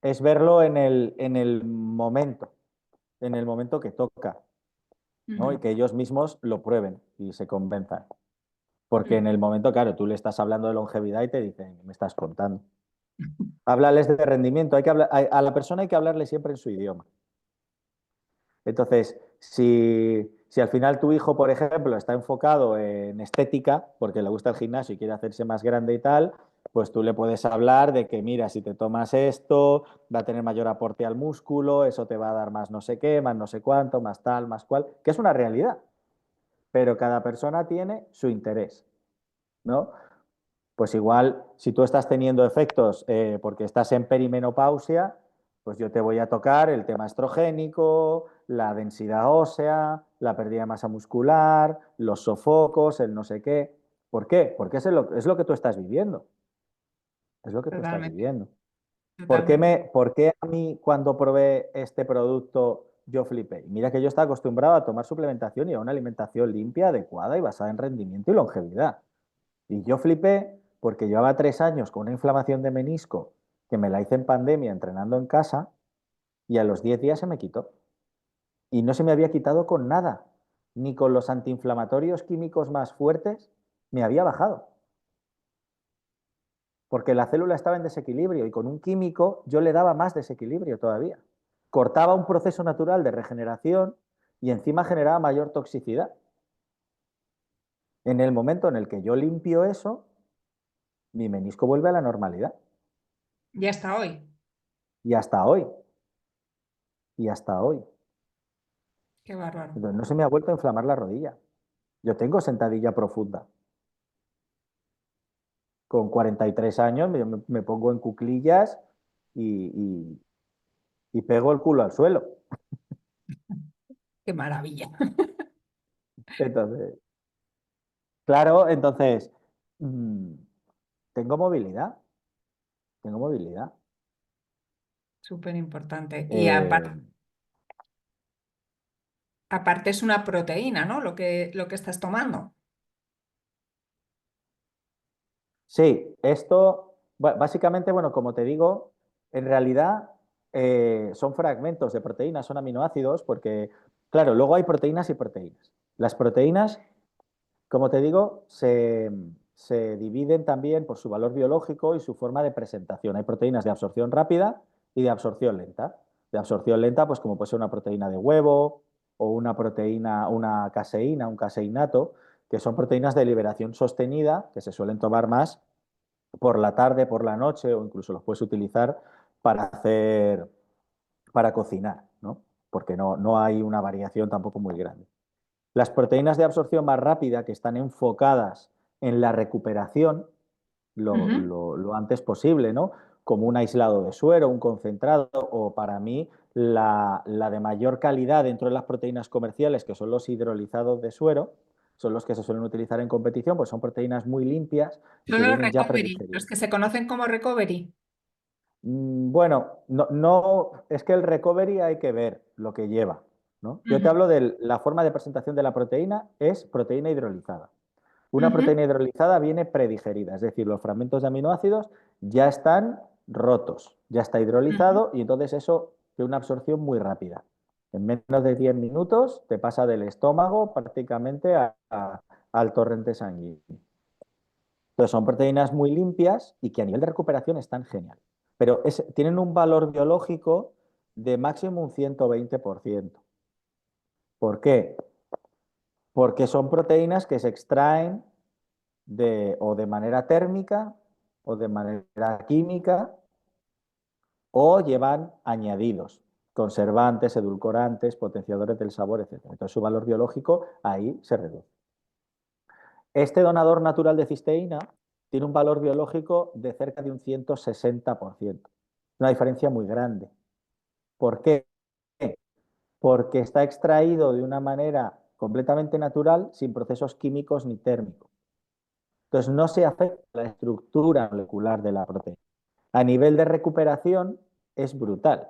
Speaker 2: es verlo en el momento que toca, ¿no? Y
Speaker 1: ujú,
Speaker 2: que ellos mismos lo prueben y se convenzan. Porque en
Speaker 1: mm.
Speaker 2: el momento, claro, tú le estás hablando de longevidad y te dicen, me estás contando. Háblales de rendimiento, hay que hablar, a la persona hay que hablarle siempre en su idioma. Entonces, si al final tu hijo, por ejemplo, está enfocado en estética, porque le gusta el gimnasio y quiere hacerse más grande y tal, pues tú le puedes hablar de que, mira, si te tomas esto, va a tener mayor aporte al músculo, eso te va a dar más no sé qué, más no sé cuánto, más tal, más cual, que es una realidad, pero cada persona tiene su interés, ¿no? Pues igual, si tú estás teniendo efectos porque estás en perimenopausia, pues yo te voy a tocar el tema estrogénico, la densidad ósea, la pérdida de masa muscular, los sofocos, el no sé qué. ¿Por qué? Porque es lo que tú estás viviendo. Es lo que tú estás
Speaker 1: Totalmente,
Speaker 2: viviendo.
Speaker 1: totalmente.
Speaker 2: Por qué a mí cuando probé este producto yo flipé? Y mira que yo estaba acostumbrado a tomar suplementación y a una alimentación limpia, adecuada y basada en rendimiento y longevidad. Y yo flipé porque llevaba 3 años con una inflamación de menisco que me la hice en pandemia entrenando en casa y a los 10 días se me quitó. Y no se me había quitado con nada, ni con los antiinflamatorios químicos más fuertes me había bajado, porque la célula estaba en desequilibrio y con un químico yo le daba más desequilibrio todavía. Cortaba un proceso natural de regeneración y encima generaba mayor toxicidad. En el momento en el que yo limpio eso, mi menisco vuelve a la normalidad.
Speaker 1: Ya hasta hoy.
Speaker 2: Y hasta hoy, y hasta hoy.
Speaker 1: Qué bárbaro.
Speaker 2: Entonces, no se me ha vuelto a inflamar la rodilla. Yo tengo sentadilla profunda. Con 43 años me pongo en cuclillas y, y pego el culo al suelo.
Speaker 1: Qué maravilla.
Speaker 2: Entonces, claro, entonces, mm, tengo movilidad, tengo movilidad.
Speaker 1: Súper importante. Y
Speaker 2: Eh,
Speaker 1: aparte es una proteína, ¿no? Lo que estás tomando.
Speaker 2: sí, esto, básicamente, bueno, como te digo, en realidad son fragmentos de proteínas, son aminoácidos, porque, claro, luego hay proteínas y proteínas. Las proteínas, como te digo, se dividen también por su valor biológico y su forma de presentación. Hay proteínas de absorción rápida y de absorción lenta. De absorción lenta, pues como puede ser una proteína de huevo, o una proteína, una caseína, un caseinato, que son proteínas de liberación sostenida que se suelen tomar más por la tarde, por la noche o incluso los puedes utilizar para hacer, para cocinar, ¿no? Porque no hay una variación tampoco muy grande. Las proteínas de absorción más rápida que están enfocadas en la recuperación
Speaker 1: Ujú.
Speaker 2: lo antes posible, ¿no? Como un aislado de suero, un concentrado, o para mí la de mayor calidad dentro de las proteínas comerciales, que son los hidrolizados de suero, son los que se suelen utilizar en competición, pues son proteínas muy limpias y
Speaker 1: Son
Speaker 2: que
Speaker 1: los
Speaker 2: vienen ya
Speaker 1: recovery, los
Speaker 2: predigeridas.
Speaker 1: que se conocen como recovery.
Speaker 2: Bueno, es que el recovery hay que ver lo que lleva, ¿no? Yo te
Speaker 1: Ujú,
Speaker 2: hablo de la forma de presentación de la proteína, es proteína hidrolizada. Una
Speaker 1: ujú,
Speaker 2: proteína hidrolizada viene predigerida, es decir, los fragmentos de aminoácidos ya están rotos, ya está
Speaker 1: ujú.
Speaker 2: hidrolizado y entonces eso tiene una absorción muy rápida. En menos de 10 minutos te pasa del estómago prácticamente al torrente sanguíneo. Entonces son proteínas muy limpias y que a nivel de recuperación están genial. Pero tienen un valor biológico de máximo un 120%. ¿Por qué? Porque son proteínas que se extraen o de manera térmica o de manera química o llevan añadidos, conservantes, edulcorantes, potenciadores del sabor, etc. Entonces su valor biológico ahí se reduce. Este donador natural de cisteína tiene un valor biológico de cerca de un 160%. Una diferencia muy grande. ¿Por qué? Porque está extraído de una manera completamente natural, sin procesos químicos ni térmicos. Entonces no se afecta la estructura molecular de la proteína. A nivel de recuperación es brutal.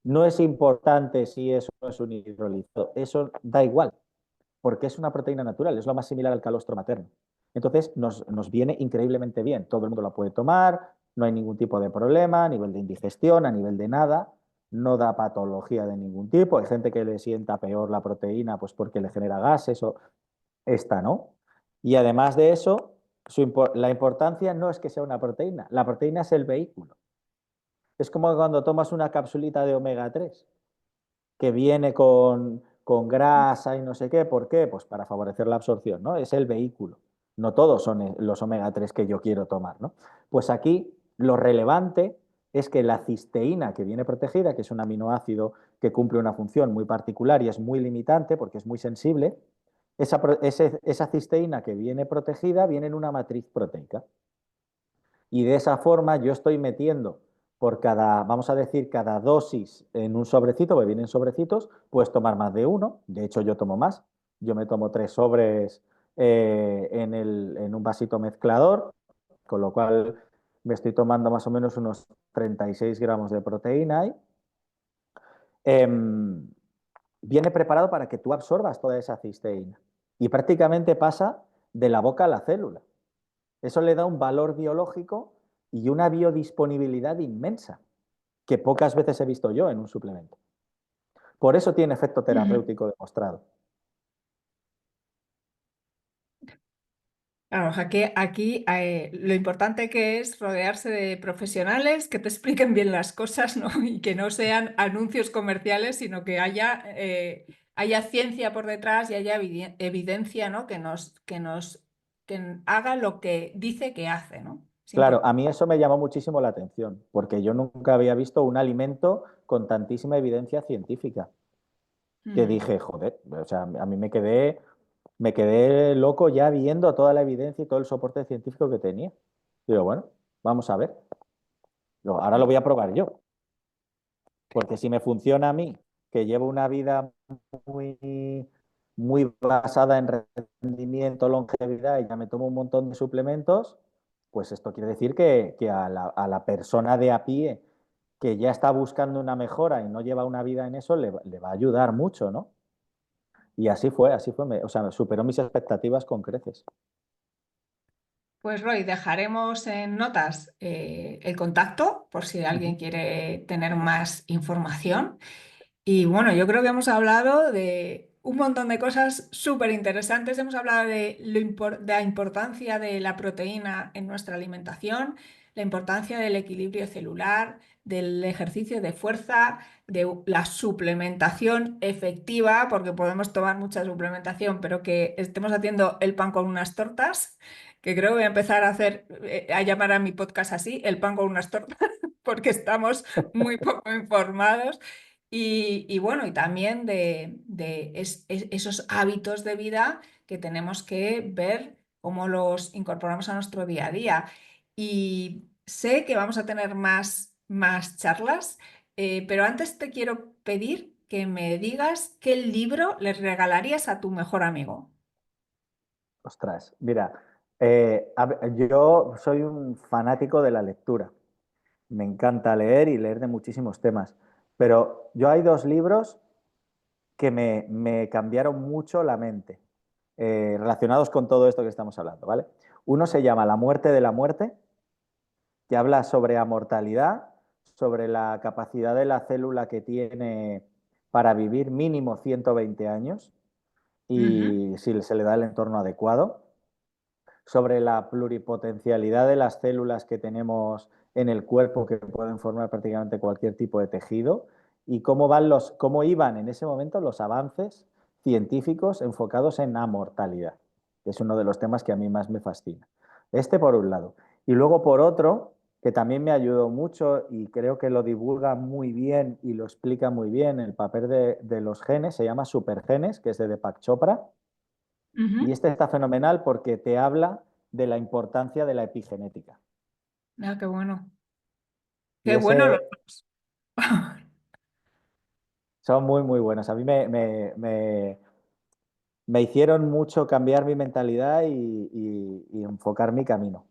Speaker 2: No es importante si eso es un hidrolizado, eso da igual, porque es una proteína natural, es lo más similar al calostro materno. Entonces nos viene increíblemente bien, todo el mundo la puede tomar, no hay ningún tipo de problema a nivel de indigestión, a nivel de nada, no da patología de ningún tipo. Hay gente que le sienta peor la proteína pues porque le genera gases o esta no. Y además de eso, la importancia no es que sea una proteína, la proteína es el vehículo. Es como cuando tomas una capsulita de omega 3 que viene con grasa y no sé qué. ¿Por qué? Pues para favorecer la absorción, ¿no? Es el vehículo. No todos son los omega 3 que yo quiero tomar, ¿no? Pues aquí lo relevante es que la cisteína que viene protegida, que es un aminoácido que cumple una función muy particular y es muy limitante porque es muy sensible, esa cisteína que viene protegida viene en una matriz proteica. Y de esa forma yo estoy metiendo por cada, vamos a decir, cada dosis en un sobrecito, porque vienen sobrecitos, puedes tomar más de uno. De hecho, yo tomo más. Yo me tomo 3 sobres en un vasito mezclador, con lo cual me estoy tomando más o menos unos 36 gramos de proteína ahí. Em, Viene preparado para que tú absorbas toda esa cisteína y prácticamente pasa de la boca a la célula. Eso le da un valor biológico y una biodisponibilidad inmensa, que pocas veces he visto yo en un suplemento. Por eso tiene efecto
Speaker 1: Ujú.
Speaker 2: terapéutico demostrado.
Speaker 1: Claro, o sea que aquí lo importante que es rodearse de profesionales que te expliquen bien las cosas, ¿no? Y que no sean anuncios comerciales, sino que haya ciencia por detrás y haya evidencia, ¿no? Que haga lo que dice que hace, ¿no? Es
Speaker 2: Claro, a
Speaker 1: importante.
Speaker 2: mí eso me llamó muchísimo la atención, porque yo nunca había visto un alimento con tantísima evidencia científica, que
Speaker 1: Ujú.
Speaker 2: dije, joder, o sea, a mí me quedé loco ya viendo toda la evidencia y todo el soporte científico que tenía. Digo, bueno, vamos a ver. Ahora lo voy a probar yo. Porque si me funciona a mí, que llevo una vida muy, muy basada en rendimiento, longevidad y ya me tomo un montón de suplementos, pues esto quiere decir que a la persona de a pie que ya está buscando una mejora y no lleva una vida en eso, le va a ayudar mucho, ¿no? Y así fue, o sea, superó mis expectativas con creces.
Speaker 1: Pues Roy, dejaremos en notas el contacto por si alguien
Speaker 2: Ujú.
Speaker 1: quiere tener más información. Y bueno, yo creo que hemos hablado de un montón de cosas súper interesantes. Hemos hablado de la importancia de la proteína en nuestra alimentación, la importancia del equilibrio celular, del ejercicio de fuerza, de la suplementación efectiva, porque podemos tomar mucha suplementación, pero que estemos haciendo el pan con unas tortas, que creo que voy a empezar a hacer, a llamar a mi podcast así, el pan con unas tortas, porque estamos muy poco informados. Y bueno, y también de esos hábitos de vida que tenemos que ver cómo los incorporamos a nuestro día a día. Y sé que vamos a tener más charlas, pero antes te quiero pedir que me digas qué libro le regalarías a tu mejor amigo.
Speaker 2: Ostras, mira, yo soy un fanático de la lectura. Me encanta leer y leer de muchísimos temas, pero yo hay dos libros que me cambiaron mucho la mente, relacionados con todo esto que estamos hablando, ¿vale? Uno se llama La muerte de la muerte, que habla sobre amortalidad, sobre la capacidad de la célula que tiene para vivir mínimo 120 años
Speaker 1: Ujú,
Speaker 2: y si se le da el entorno adecuado, sobre la pluripotencialidad de las células que tenemos en el cuerpo que pueden formar prácticamente cualquier tipo de tejido y cómo iban en ese momento los avances científicos enfocados en la mortalidad, que es uno de los temas que a mí más me fascina. Este por un lado. Y luego por otro, que también me ayudó mucho y creo que lo divulga muy bien y lo explica muy bien, el papel de los genes, se llama Supergenes, que es de Deepak Chopra, y
Speaker 1: ujú.
Speaker 2: este está fenomenal porque te habla de la importancia de la epigenética.
Speaker 1: Ah, qué bueno.
Speaker 2: Y
Speaker 1: Qué bueno los
Speaker 2: ese
Speaker 1: dos.
Speaker 2: son muy, muy buenos. A mí me hicieron mucho cambiar mi mentalidad y enfocar mi camino.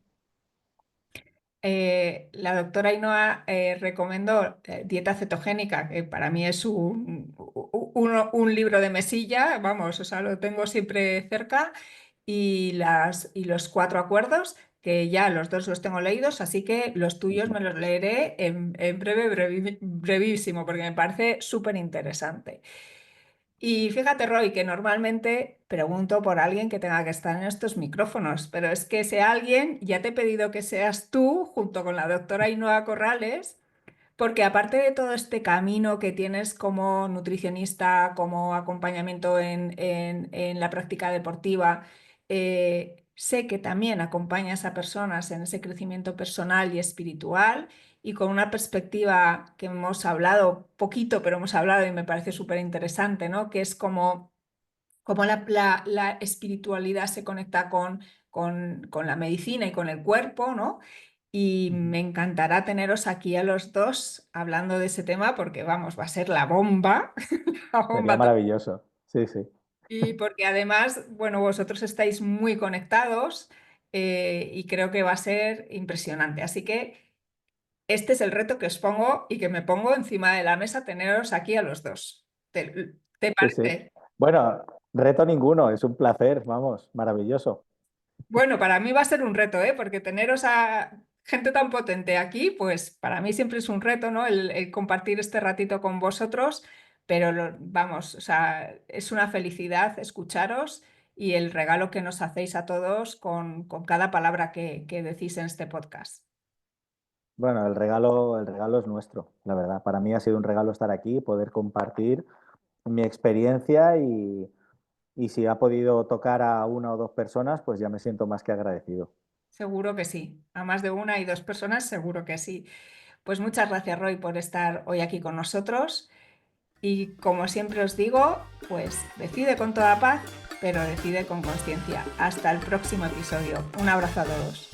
Speaker 1: La doctora Ainhoa recomendó Dieta cetogénica, que para mí es un libro de mesilla, vamos, o sea, lo tengo siempre cerca, y los cuatro acuerdos, que ya los dos los tengo leídos, así que los tuyos me los leeré en breve, brevísimo, porque me parece súper interesante. Y fíjate, Roy, que normalmente pregunto por alguien que tenga que estar en estos micrófonos, pero es que ese alguien ya te he pedido que seas tú, junto con la doctora Ainhoa Corrales, porque aparte de todo este camino que tienes como nutricionista, como acompañamiento en la práctica deportiva, sé que también acompañas a personas en ese crecimiento personal y espiritual y con una perspectiva que hemos hablado poquito, pero hemos hablado y me parece súper interesante, ¿no? Que es como la espiritualidad se conecta con la medicina y con el cuerpo, ¿no? Y
Speaker 2: Ujú.
Speaker 1: me encantará teneros aquí a los dos hablando de ese tema porque, vamos, va a ser la bomba, la
Speaker 2: Sería
Speaker 1: bomba.
Speaker 2: maravilloso. Sí, sí.
Speaker 1: Y porque además, bueno, vosotros estáis muy conectados y creo que va a ser impresionante. Así que este es el reto que os pongo y que me pongo encima de la mesa, teneros aquí a los dos. ¿Te
Speaker 2: Sí, sí.
Speaker 1: parece?
Speaker 2: Bueno, reto ninguno, es un placer, vamos, maravilloso.
Speaker 1: Bueno, para mí va a ser un reto, ¿eh? Porque teneros a gente tan potente aquí, pues para mí siempre es un reto, ¿no? El compartir este ratito con vosotros, pero vamos, o sea, es una felicidad escucharos y el regalo que nos hacéis a todos con cada palabra que decís en este podcast.
Speaker 2: Bueno, el regalo es nuestro, la verdad. Para mí ha sido un regalo estar aquí, poder compartir mi experiencia y si ha podido tocar a una o dos personas, pues ya me siento más que agradecido.
Speaker 1: Seguro que sí. A más de una y dos personas, seguro que sí. Pues muchas gracias, Roy, por estar hoy aquí con nosotros. Y como siempre os digo, pues decide con toda paz, pero decide con conciencia. Hasta el próximo episodio. Un abrazo a todos.